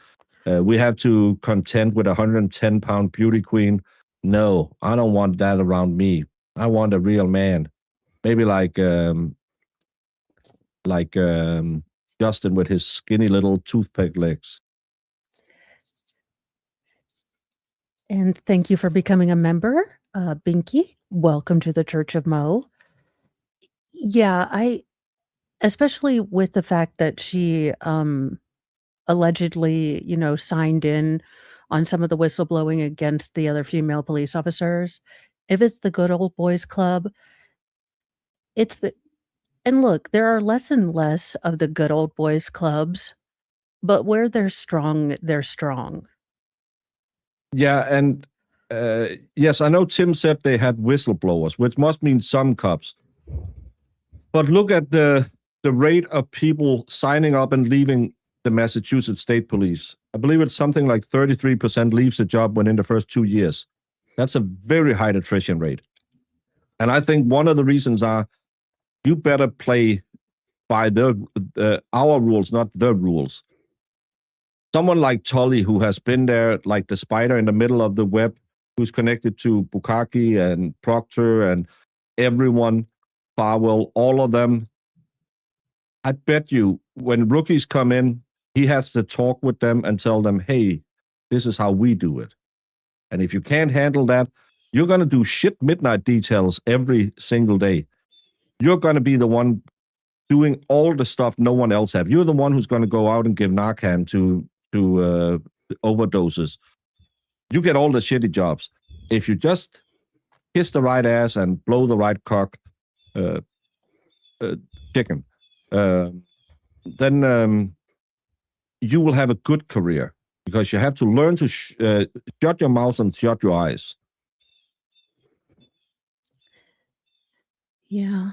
we have to contend with a 110-pound beauty queen. No, I don't want that around me. I want a real man. Maybe like Justin with his skinny little toothpick legs. And thank you for becoming a member, Binky. Welcome to the Church of Mo. Yeah, especially with the fact that she allegedly, signed in on some of the whistleblowing against the other female police officers. If it's the good old boys club, and look, there are less and less of the good old boys clubs, but where they're strong, they're strong. Yeah, and yes, I know Tim said they had whistleblowers, which must mean some cops. But look at the rate of people signing up and leaving the Massachusetts State Police. I believe it's something like 33% leaves the job within the first 2 years. That's a very high attrition rate. And I think one of the reasons are you better play by our rules, not the rules. Someone like Tully, who has been there like the spider in the middle of the web, who's connected to Bukaki and Proctor and everyone, Farwell, all of them. I bet you when rookies come in, he has to talk with them and tell them, hey, this is how we do it. And if you can't handle that, you're going to do shit midnight details every single day. You're going to be the one doing all the stuff no one else have. You're the one who's going to go out and give Narcan to overdoses. You get all the shitty jobs. If you just kiss the right ass and blow the right cock, chicken, then you will have a good career because you have to learn to shut your mouth and shut your eyes. Yeah.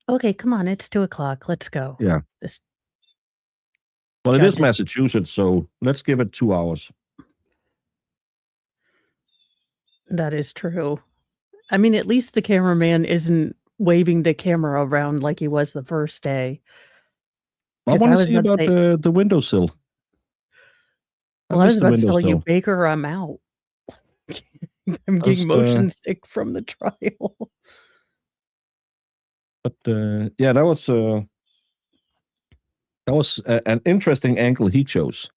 Okay, come on. It's 2:00. Let's go. Yeah. Well, it is Massachusetts, so let's give it 2 hours. That is true. I mean, at least the cameraman isn't waving the camera around like he was the first day. I want to see about the windowsill. At Well, I was least the about to window's tell you, still. Baker, I'm out. I'm That was, getting motion sick from the trial. but yeah, that was an interesting angle he chose.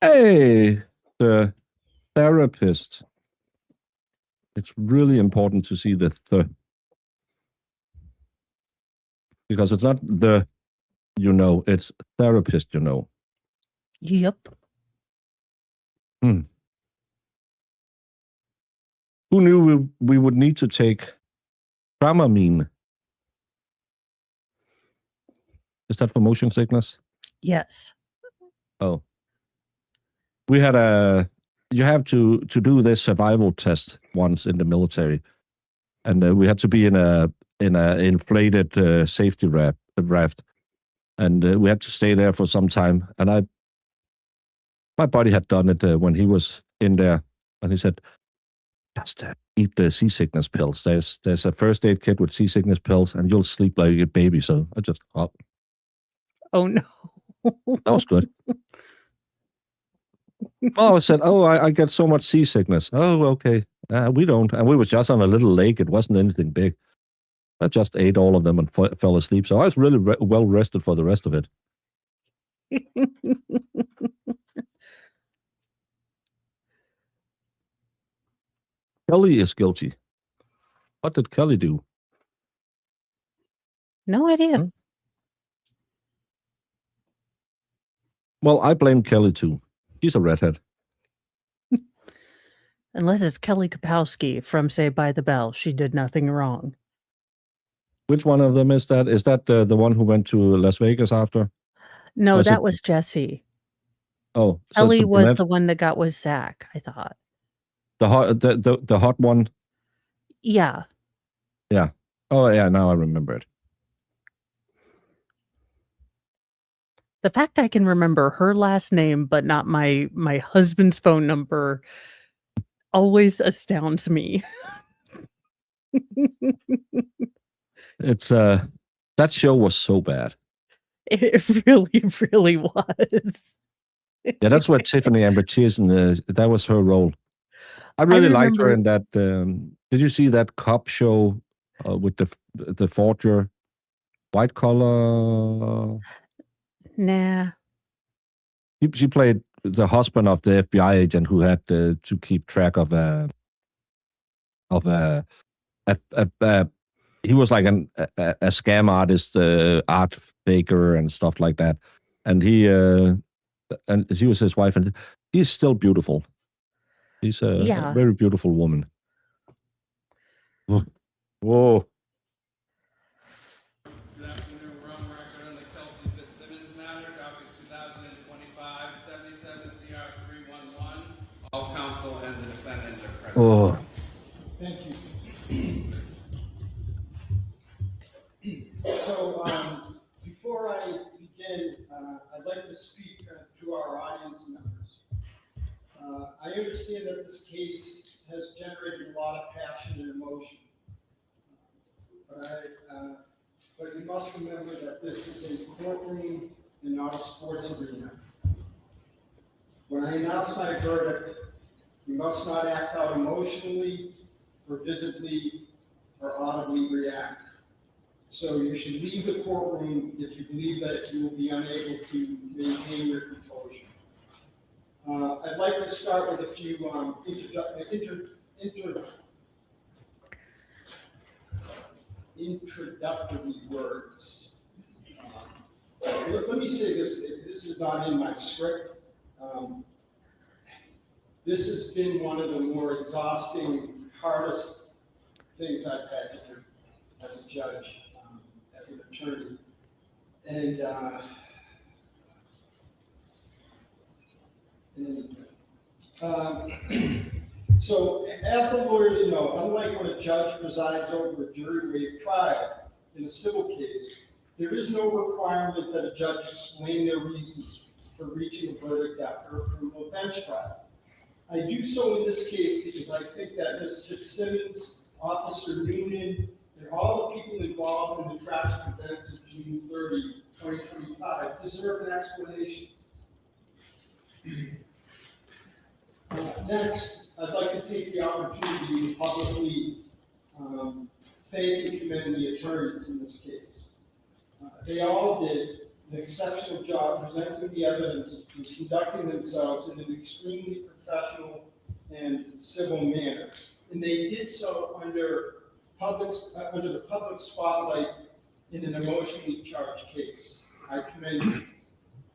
Hey, the therapist. It's really important to see the because it's not the, it's therapist, Yep. Hmm. Who knew we would need to take Dramamine? Is that for motion sickness? Yes. Oh, we had you have to do this survival test once in the military, and we had to be in a inflated safety raft, and we had to stay there for some time. And my buddy had done it when he was in there, and he said, just eat the seasickness pills. There's a first aid kit with seasickness pills, and you'll sleep like a baby. So I just, Oh, no. that was good. Oh, I said, I get so much seasickness. Oh, okay. We don't. And we was just on a little lake. It wasn't anything big. I just ate all of them and fell asleep. So I was really well rested for the rest of it. Kelly is guilty. What did Kelly do? No idea. Hmm? Well, I blame Kelly too. She's a redhead. Unless it's Kelly Kapowski from Saved by the Bell. She did nothing wrong. Which one of them is that? Is that the one who went to Las Vegas after? No, Was that it- was Jesse. Oh, so it's Kelly the was brunette? the one that got with Zach, I thought. The hot one. Yeah. Yeah. Oh yeah. Now I remember it. The fact I can remember her last name, but not my husband's phone number, always astounds me. It's that show was so bad. It really, really was. Yeah, that's what Tiffany Amber Thiessen, that was her role. I really liked her remember- in that. Did you see that cop show with the forger, white collar? Nah. She played the husband of the FBI agent who had to keep track of a he was like a scam artist, art faker and stuff like that, and and she was his wife, and she's still beautiful. She's a very beautiful woman. Whoa. Good afternoon, Rum Record on the Kelsey Fitzsimmons matter, docket 2025-77 CR 311. All counsel and the defendant are present. Oh. Thank you. So, before I begin, I'd like to speak to our audience members. I understand that this case has generated a lot of passion and emotion. But you must remember that this is a courtroom and not a sports arena. When I announce my verdict, you must not act out emotionally or visibly or audibly react. So you should leave the courtroom if you believe that you will be unable to maintain your composure. I'd like to start with a few introductory words. Let me say this, this is not in my script. This has been one of the more exhausting, hardest things I've had to do as a judge, as an attorney. And so, as the lawyers know, unlike when a judge presides over a jury-waived trial in a civil case, there is no requirement that a judge explain their reasons for reaching a verdict after a criminal bench trial. I do so in this case because I think that Ms. Fitzsimmons, Officer Noonan, and all the people involved in the tragic events of June 30, 2025 deserve an explanation. Next, I'd like to take the opportunity to publicly thank and commend the attorneys in this case. They all did an exceptional job presenting the evidence and conducting themselves in an extremely professional and civil manner. And they did so under the public spotlight in an emotionally charged case. I commend you.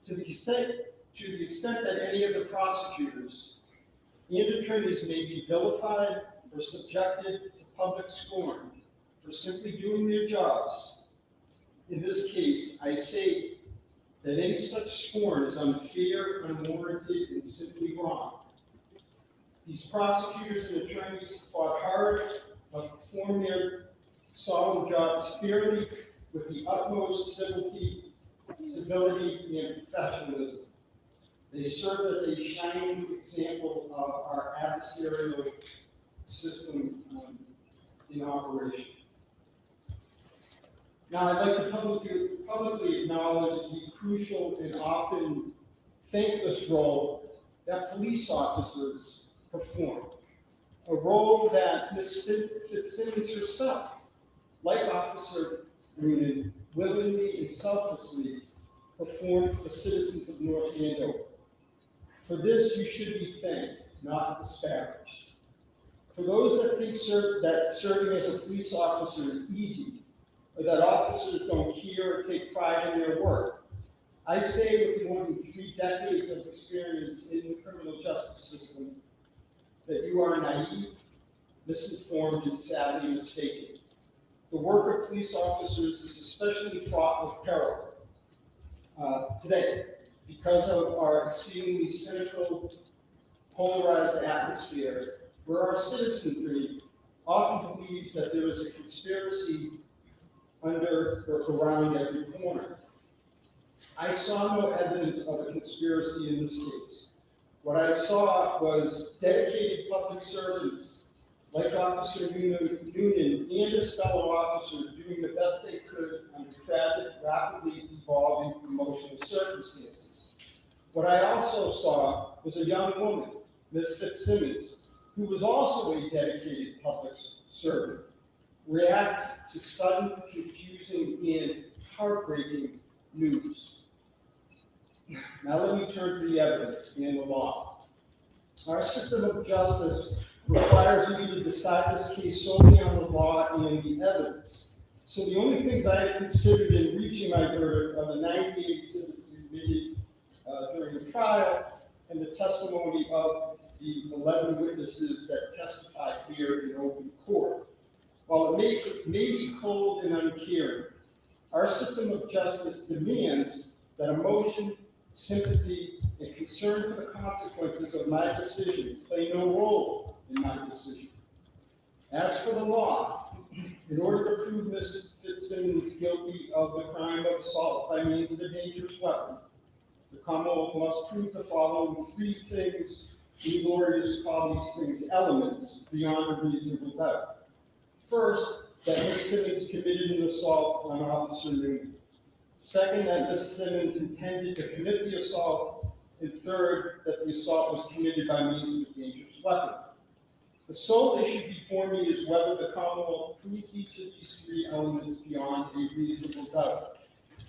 To the extent that any of the prosecutors and attorneys may be vilified or subjected to public scorn for simply doing their jobs, in this case, I say that any such scorn is unfair, unwarranted, and simply wrong. These prosecutors and attorneys fought hard to perform their solemn jobs fairly with the utmost civility, and professionalism. They serve as a shining example of our adversarial system in operation. Now, I'd like to publicly acknowledge the crucial and often thankless role that police officers perform, a role that Ms. Fitzsimmons herself, like Officer Noonan, willingly and selflessly performed for the citizens of North Andover. For this, you should be thanked, not disparaged. For those that think that serving as a police officer is easy, or that officers don't care or take pride in their work, I say with more than 3 decades of experience in the criminal justice system that you are naive, misinformed, and sadly mistaken. The work of police officers is especially fraught with peril today because of our exceedingly cynical, polarized atmosphere where our citizenry often believes that there is a conspiracy under or around every corner. I saw no evidence of a conspiracy in this case. What I saw was dedicated public servants like Officer Noonan and his fellow officers doing the best they could under tragic, rapidly evolving emotional circumstances. What I also saw was a young woman, Ms. Fitzsimmons, who was also a dedicated public servant, react to sudden, confusing, and heartbreaking news. Now let me turn to the evidence and the law. Our system of justice requires me to decide this case solely on the law and the evidence. So the only things I have considered in reaching my verdict are the 98 exhibits submitted during the trial and the testimony of the 11 witnesses that testified here in open court. While it may be cold and uncaring, our system of justice demands that emotion, sympathy, and concern for the consequences of my decision play no role in my decision. As for the law, in order to prove Ms. Fitzsimmons guilty of the crime of assault by means of a dangerous weapon, the Commonwealth must prove the following 3 things. We lawyers call these things elements beyond a reasonable doubt. First, that Ms. Simmons committed an assault on Officer Noonan. Second, that Ms. Simmons intended to commit the assault. And third, that the assault was committed by means of a dangerous weapon. The sole issue before me is whether the Commonwealth proved each of these 3 elements beyond a reasonable doubt.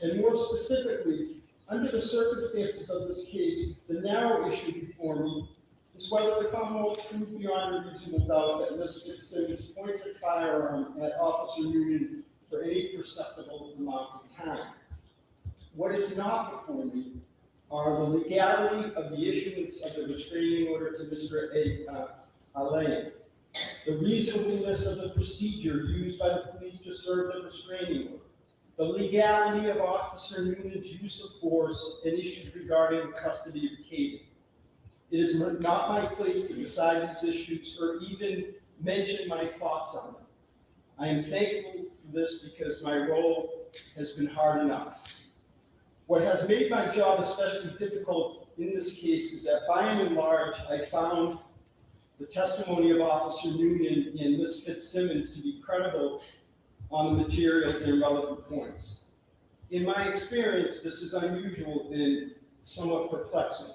And more specifically, under the circumstances of this case, the narrow issue before me is whether the Commonwealth proved beyond a reasonable doubt that Ms. Fitzsimmons pointed a firearm at Officer Noonan for any perceptible amount of time. What is not before me are the legality of the issuance of the restraining order to Mr. Allege, the reasonableness of the procedure used by the police to serve the restraining order, the legality of Officer Noonan's use of force, and issues regarding custody of Katie. It is not my place to decide these issues or even mention my thoughts on them. I am thankful for this because my role has been hard enough. What has made my job especially difficult in this case is that by and large, I found the testimony of Officer Noonan and Ms. Fitzsimmons to be credible on the material and relevant points. In my experience, this is unusual and somewhat perplexing.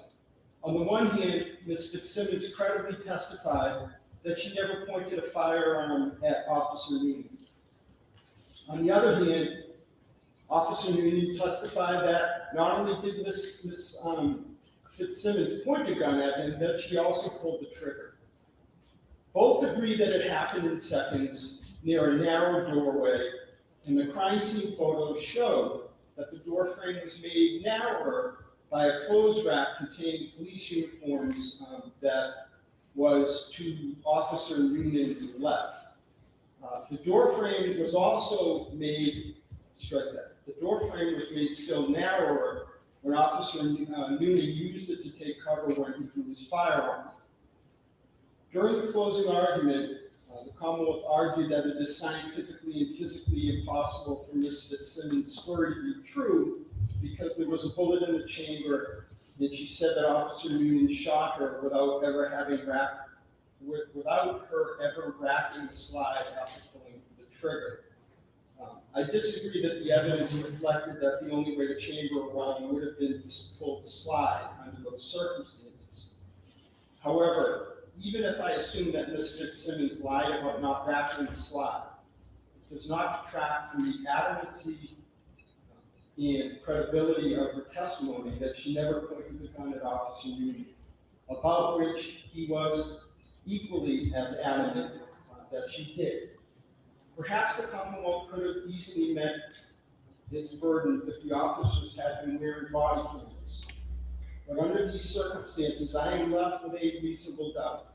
On the one hand, Ms. Fitzsimmons credibly testified that she never pointed a firearm at Officer Noonan. On the other hand, Officer Noonan testified that not only did Ms. Fitzsimmons point a gun at him, that she also pulled the trigger. Both agree that it happened in seconds near a narrow doorway, and the crime scene photos showed that the door frame was made narrower by a clothes rack containing police uniforms that was to Officer Noonan's left. The door frame was also made, the door frame was made still narrower when Officer Noonan used it to take cover when he drew his firearm. During the closing argument, the Commonwealth argued that it is scientifically and physically impossible for Ms. Fitzsimmons' story to be true because there was a bullet in the chamber, and she said that Officer Noonan shot her without her ever racking the slide after pulling the trigger. I disagree that the evidence reflected that the only way to chamber a round would have been to pull the slide under those circumstances. However, even if I assume that Ms. Fitzsimmons lied about not racking the slide, it does not detract from the adamancy and credibility of her testimony that she never pointed the gun at Officer Noonan, about which he was equally as adamant that she did. Perhaps the Commonwealth could have easily met its burden if the officers had been wearing body cameras. But under these circumstances, I am left with a reasonable doubt,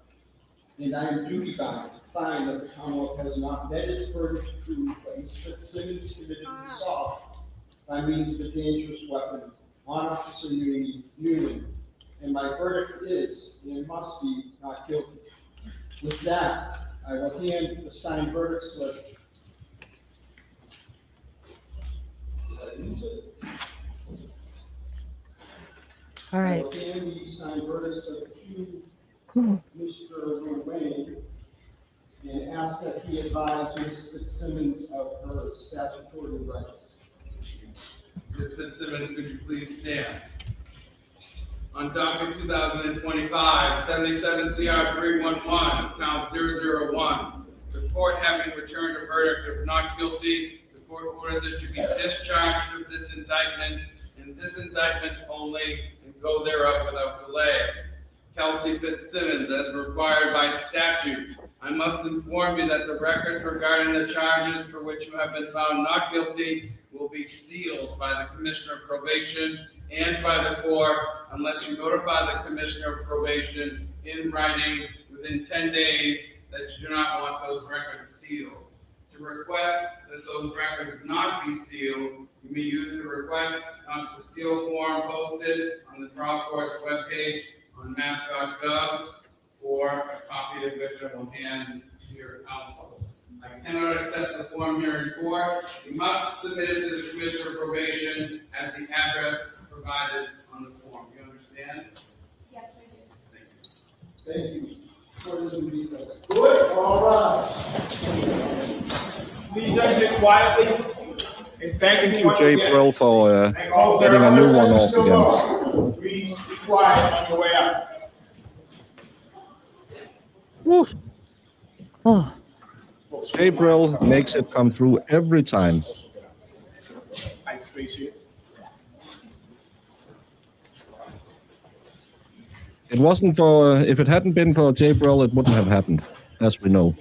and I am duty-bound to find that the Commonwealth has not met its burden to prove that Ms. Fitzsimmons committed an assault by means of a dangerous weapon on Officer Noonan, and my verdict is, and it must be, not guilty. With that, I will hand the signed verdict slip. Did I use it? All I right. will hand the signed verdict slip to Cool. Mr. Wayne and ask that he advise Ms. Fitzsimmons of her statutory rights. Ms. Fitzsimmons, could you please stand? On docket 2025, 77 CR 311, count 001. The court having returned a verdict of not guilty, the court orders it to be discharged of this indictment and this indictment only, and go thereof without delay. Kelsey Fitzsimmons, as required by statute, I must inform you that the records regarding the charges for which you have been found not guilty will be sealed by the Commissioner of Probation and by the court unless you notify the Commissioner of Probation in writing within 10 days that you do not want those records sealed. To request that those records not be sealed, you may use the request not to seal form posted on the trial court's webpage on mass.gov, or a copy of which I will hand to your counsel. I cannot accept the form here in court. You must submit it to the Commissioner of Probation at the address provided on the form. You understand? Yes, I do. Thank you. Court is in recess. Good, all right. Please exit quietly. And Thank you, Jay Brill, for getting a new one off again. Please be quiet on your way out. Woo. Oh, Jay Brill makes it come through every time. It wasn't for, if it hadn't been for Jay Brill, it wouldn't have happened, as we know.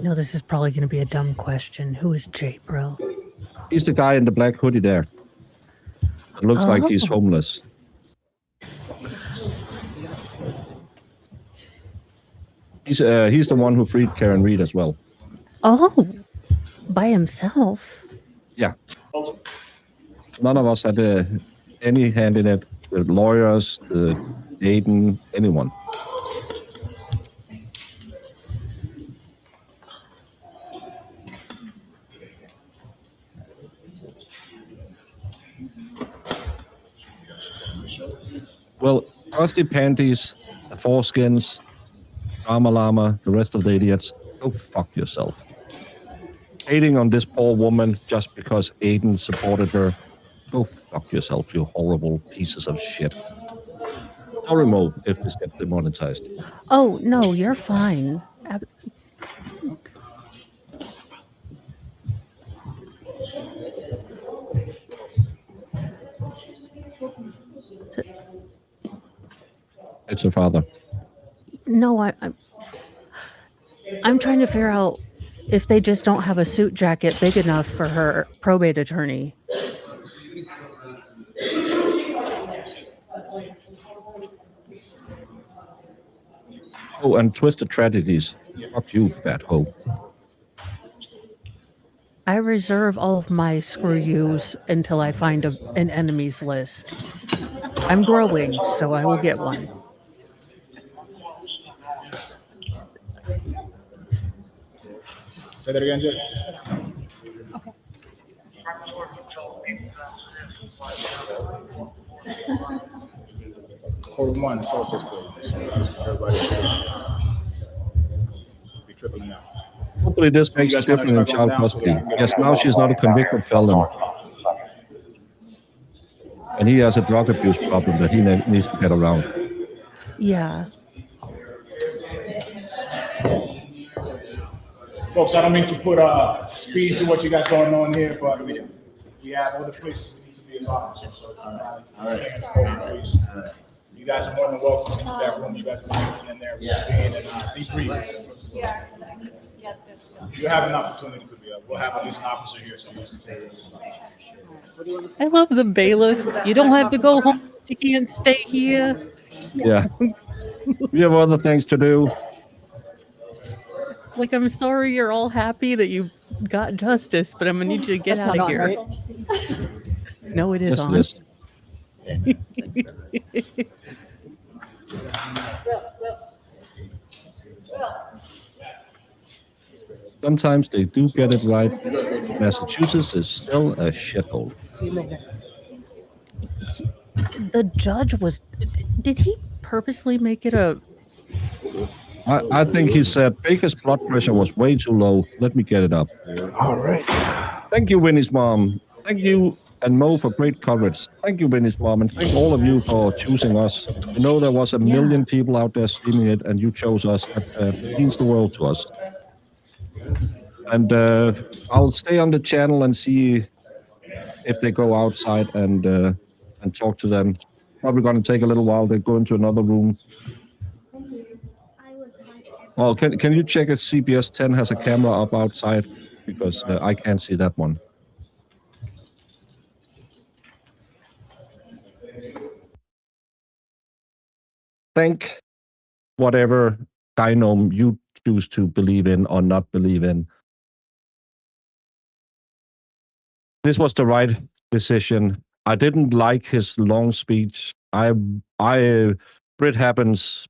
no, this is probably going to be a dumb question. Who is Jay Brill? He's the guy in the black hoodie there. It looks like he's homeless. He's the one who freed Karen Reed as well. Oh, by himself? Yeah. None of us had any hand in it. The lawyers, the Aiden, anyone. Well, Rusty Panties foreskins, Drama Llama, the rest of the idiots, go fuck yourself. Hating on this poor woman just because Aiden supported her, go fuck yourself, you horrible pieces of shit. Sorry, Mo, if this gets demonetized. Oh, no, you're fine. It's her father. No, I'm trying to figure out if they just don't have a suit jacket big enough for her probate attorney. Oh, and Twisted Tragedies. Fuck you, fat hoe. I reserve all of my screw yous until I find an enemies list. I'm growing, so I will get one. Say that again, Jake. Code 1, social statements. Everybody should be tripling out. Hopefully this makes a difference in child custody. Yes, now she's not a convicted felon. And he has a drug abuse problem that he needs to get around. Yeah. Folks, I don't mean to put speed to what you guys going on here, but we have other places we need to be involved. So, all right. You guys are more than welcome to use that room. You guys are using in there. Debrief. Yeah, this. You have an opportunity to be up. We'll have at least an officer here. So I love the bailiff. You don't have to go home. You can't stay here. Yeah. We have other things to do. Like, I'm sorry you're all happy that you got justice, but I'm gonna need you to get out of here. No, it is Yes, on. it is. Sometimes they do get it right. Massachusetts is still a shithole. The judge was. Did he purposely make it a? I think he said Baker's blood pressure was way too low. Let me get it up. all right. Thank you, Winnie's mom. Thank you and Mo for great coverage. Thank you, Winnie's mom, and thank all of you for choosing us. You know there was a million people out there streaming it, and you chose us. That means the world to us. And I'll stay on the channel and see if they go outside and talk to them. Probably going to take a little while. They go into another room. Well, can you check if CBS 10 has a camera up outside? Because I can't see that one. Think whatever dynome you choose to believe in or not believe in. This was the right decision. I didn't like his long speech. Brit Happens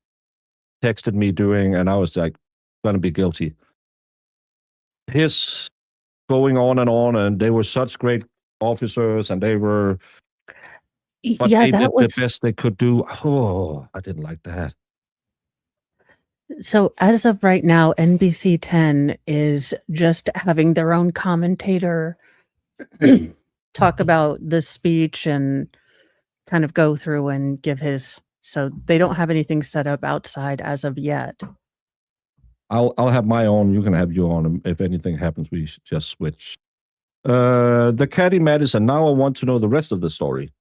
texted me doing, and I was like, gonna be guilty. His going on, and they were such great officers, and they were, but Yeah, they did that was. the best they could do. Oh, I didn't like that. So as of right now, NBC 10 is just having their own commentator talk about the speech and kind of go through and give his. So they don't have anything set up outside as of yet. I'll have my own. You can have your own. If anything happens, we should just switch. The Caddy Madison. Now I want to know the rest of the story.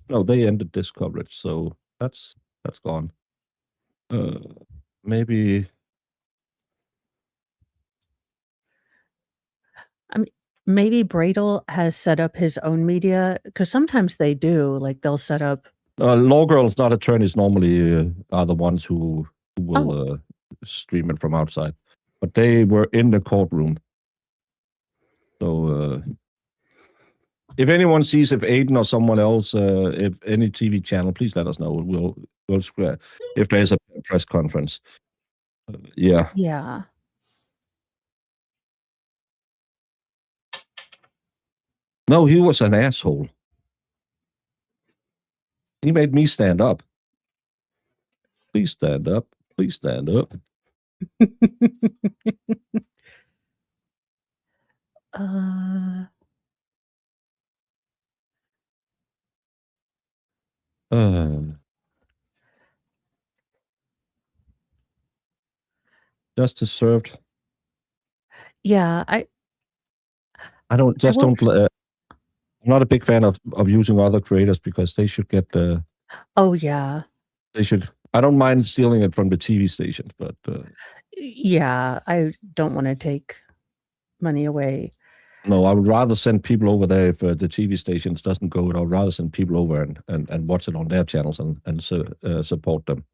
No, they ended this coverage, so that's gone. Maybe. Maybe Bradel has set up his own media, because sometimes they do. Like they'll set up. Law girls, not attorneys, normally are the ones who will stream it from outside. But they were in the courtroom. So if anyone sees if Aiden or someone else, if any TV channel, please let us know. We'll square if there's a press conference. Yeah. Yeah. No, he was an asshole. He made me stand up. Please stand up. Please stand up. Uh, Justice served. yeah, I don't I will. I'm not a big fan of using other creators because they should get Oh yeah, they should. I don't mind stealing it from the TV stations, but yeah. I don't want to take money away. no, I would rather send people over there if the TV stations doesn't go. I'd rather send people over and watch it on their channels and support them.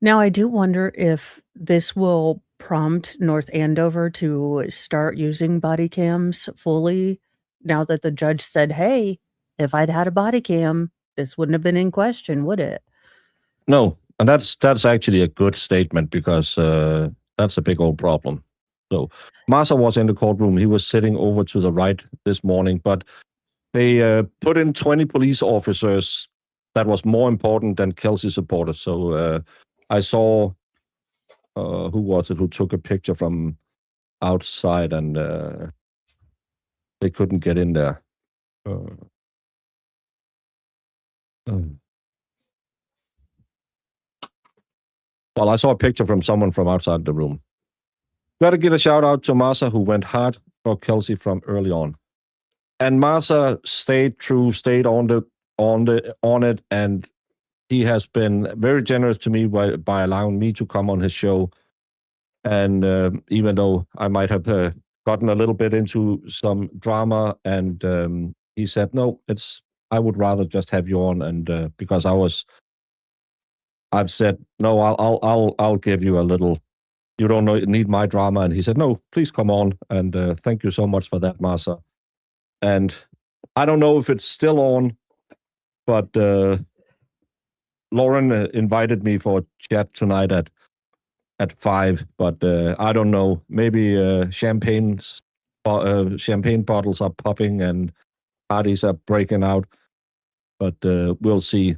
Now, I do wonder if this will prompt North Andover to start using body cams fully now that the judge said, hey, if I'd had a body cam, this wouldn't have been in question, would it? No, and that's actually a good statement because that's a big old problem. So Massa was in the courtroom. He was sitting over to the right this morning, but they put in 20 police officers. That was more important than Kelsey supporters. So I saw who was it who took a picture from outside and they couldn't get in there. Well, I saw a picture from someone from outside the room. Got to give a shout out to Massa, who went hard for Kelsey from early on, and Massa stayed true, stayed on it, and he has been very generous to me by allowing me to come on his show. And even though I might have gotten a little bit into some drama, and he said, "No, I would rather just have you on," and because I've said, "No, I'll give you a little. You don't need my drama," and he said, "No, please come on." And thank you so much for that, Massa. And I don't know if it's still on, but Lauren invited me for a chat tonight at 5, but I don't know. Maybe champagne bottles are popping and parties are breaking out, but we'll see.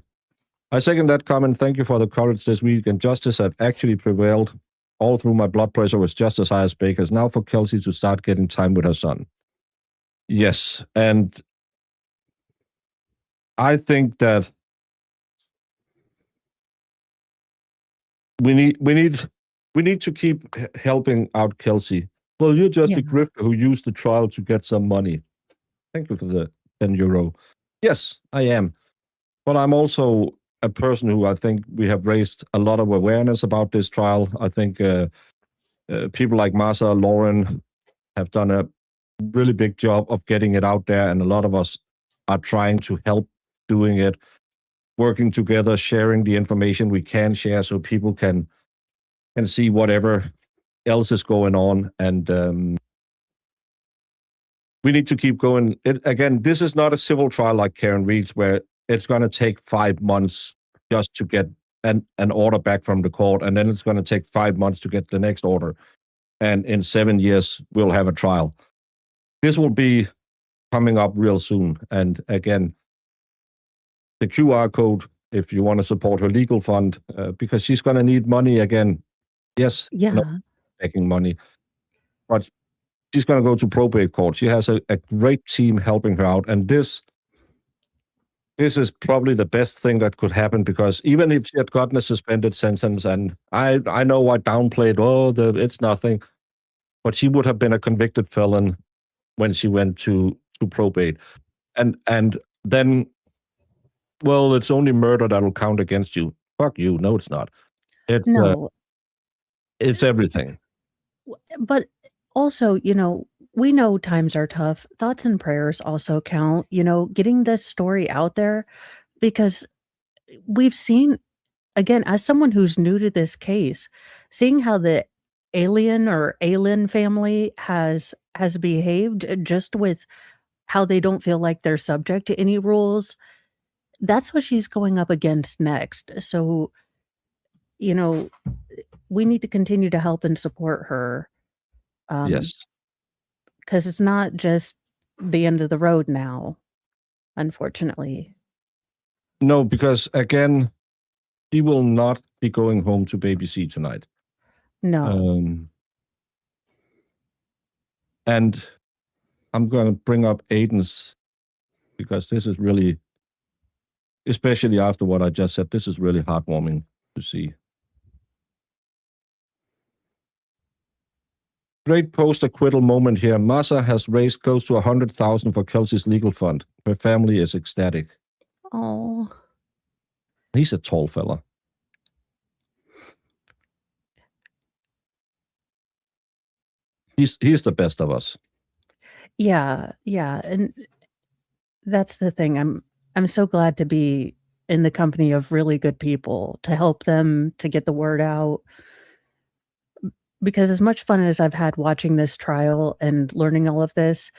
I second that comment. Thank you for the courage this week, and justice have actually prevailed. All through my blood pressure was just as high as Baker's. Now for Kelsey to start getting time with her son. Yes, and I think that we need to keep helping out Kelsey. Well, you're just a grifter who used the trial to get some money. Thank you for the €10. Yes, I am. But I'm also a person who I think we have raised a lot of awareness about this trial. I think people like Massa, Lauren have done a really big job of getting it out there, and a lot of us are trying to help doing it, working together, sharing the information we can share so people can see whatever else is going on. And we need to keep going. Again, this is not a civil trial like Karen Reed's, where it's going to take 5 months just to get an order back from the court, and then it's going to take 5 months to get the next order. And in 7 years, we'll have a trial. This will be coming up real soon. And again, the QR code, if you want to support her legal fund, because she's going to need money again. Yes, Yeah. not making money, but she's going to go to probate court. She has a great team helping her out. And this is probably the best thing that could happen, because even if she had gotten a suspended sentence, and I know I downplayed, it's nothing, but she would have been a convicted felon when she went to probate. And then, well, it's only murder that'll count against you. Fuck you. No, it's not. It's No. It's everything. But also, we know times are tough. Thoughts and prayers also count, getting this story out there, because we've seen, again, as someone who's new to this case, seeing how the Allen family has behaved, just with how they don't feel like they're subject to any rules. That's what she's going up against next. So, we need to continue to help and support her. Yes. Because it's not just the end of the road now, unfortunately. No, because again, she will not be going home to baby C tonight. No. And I'm going to bring up Aiden's, because this is really, especially after what I just said, this is really heartwarming to see. Great post-acquittal moment here. Massa has raised close to $100,000 for Kelsey's legal fund. Her family is ecstatic. Oh. He's a tall fella. He's the best of us. Yeah, and that's the thing. I'm so glad to be in the company of really good people to help them to get the word out. Because as much fun as I've had watching this trial and learning all of this,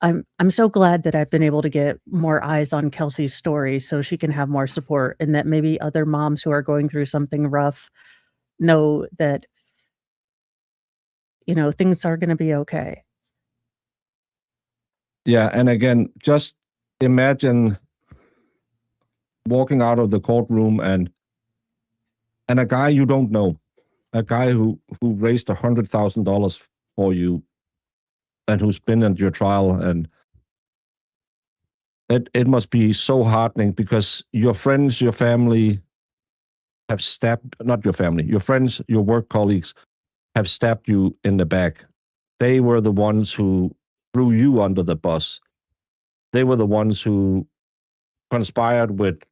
I'm so glad that I've been able to get more eyes on Kelsey's story so she can have more support, and that maybe other moms who are going through something rough know that, things are going to be okay. Yeah, and again, just imagine walking out of the courtroom and a guy you don't know, a guy who raised $100,000 for you and who's been at your trial, and it must be so heartening because your friends, your family have stabbed, not your family, your friends, your work colleagues have stabbed you in the back. They were the ones who threw you under the bus. They were the ones who conspired with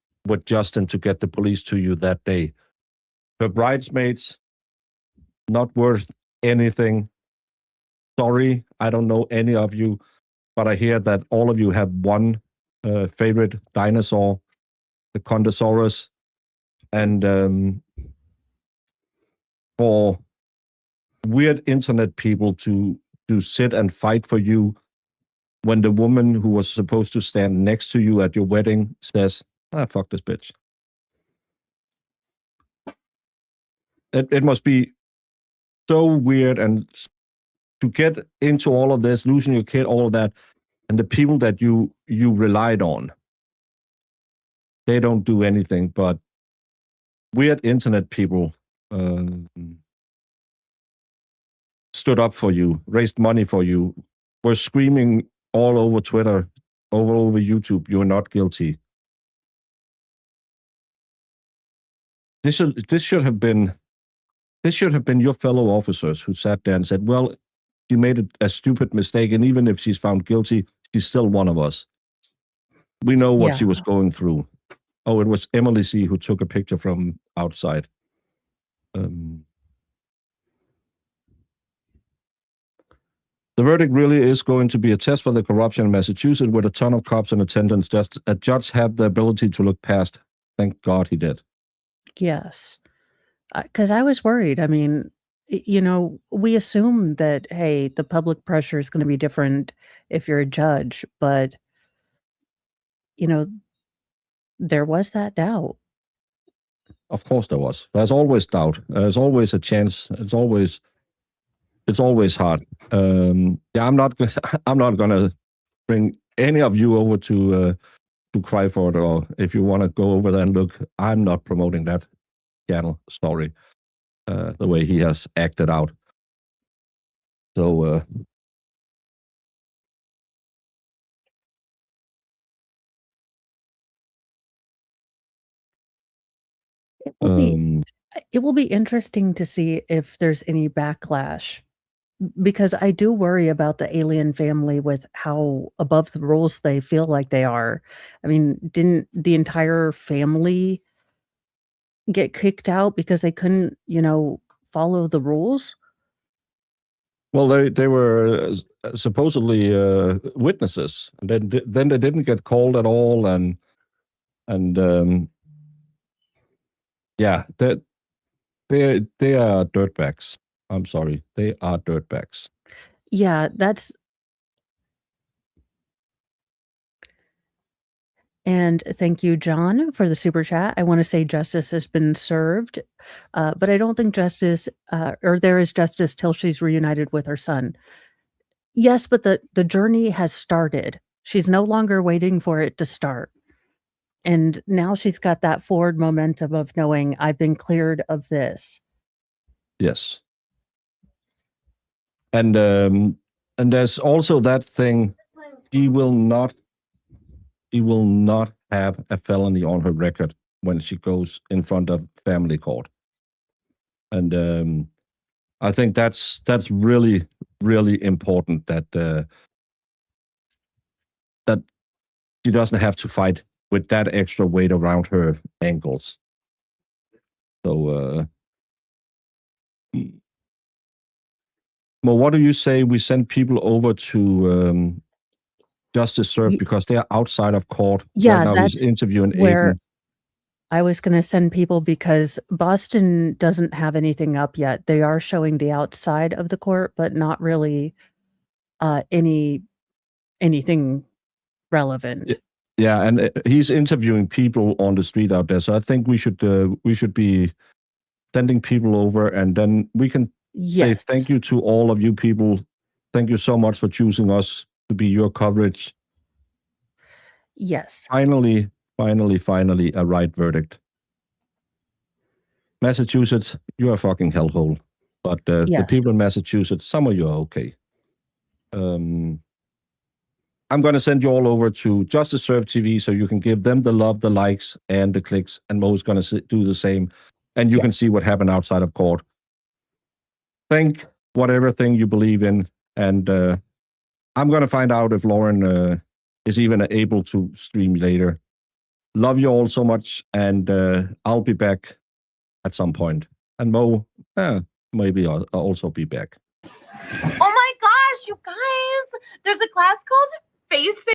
Justin to get the police to you that day. Her bridesmaids, not worth anything. Sorry, I don't know any of you, but I hear that all of you have one favorite dinosaur, the Condosaurus. And for weird internet people to sit and fight for you when the woman who was supposed to stand next to you at your wedding says, fuck this bitch. It must be so weird, and to get into all of this, losing your kid, all of that, and the people that you relied on, they don't do anything, but weird internet people stood up for you, raised money for you, were screaming all over Twitter, over YouTube, you're not guilty. This should have been your fellow officers who sat there and said, well, she made a stupid mistake, and even if she's found guilty, she's still one of us. We know what she was going through. Oh, it was Emily C. who took a picture from outside. The verdict really is going to be a test for the corruption in Massachusetts with a ton of cops in attendance. Just a judge had the ability to look past. Thank God he did. Yes. Because I was worried. I mean, we assume that, hey, the public pressure is going to be different if you're a judge, but, there was that doubt. Of course there was. There's always doubt. There's always a chance. It's always hard. I'm not gonna bring any of you over to cry for it, or if you want to go over there and look, I'm not promoting that channel. Sorry, the way he has acted out. So It will be interesting to see if there's any backlash, because I do worry about the alien family with how above the rules they feel like they are. I mean, didn't the entire family get kicked out because they couldn't, follow the rules? well, they were supposedly witnesses, and then they didn't get called at all, and yeah, they are dirtbags. I'm sorry, they are dirtbags. Yeah, and thank you, John, for the super chat. I want to say justice has been served, but I don't think there is justice till she's reunited with her son. Yes, but the journey has started. She's no longer waiting for it to start. And now she's got that forward momentum of knowing I've been cleared of this. Yes. And there's also that thing. He will not have a felony on her record when she goes in front of family court. And I think that's really, really important that that she doesn't have to fight with that extra weight around her ankles. So, well, what do you say we send people over to Justice Serve because they are outside of court? Yeah, right now that's he's interviewing where Aiden. I was going to send people because Boston doesn't have anything up yet. They are showing the outside of the court, but not really anything relevant. Yeah, and he's interviewing people on the street out there. So I think we should be sending people over, and then we can say Yes. thank you to all of you people. Thank you so much for choosing us to be your coverage. Yes. Finally, a right verdict. Massachusetts, you're a fucking hellhole. But the Yes. people in Massachusetts, some of you are okay. I'm going to send you all over to Justice Serve TV so you can give them the love, the likes, and the clicks. And Mo's going to do the same. And you can see what happened outside of court. Think whatever thing you believe in. And I'm going to find out if Lauren is even able to stream later. Love you all so much. And I'll be back at some point. And Mo, maybe I'll also be back. Oh my gosh, you guys! There's a class called Facing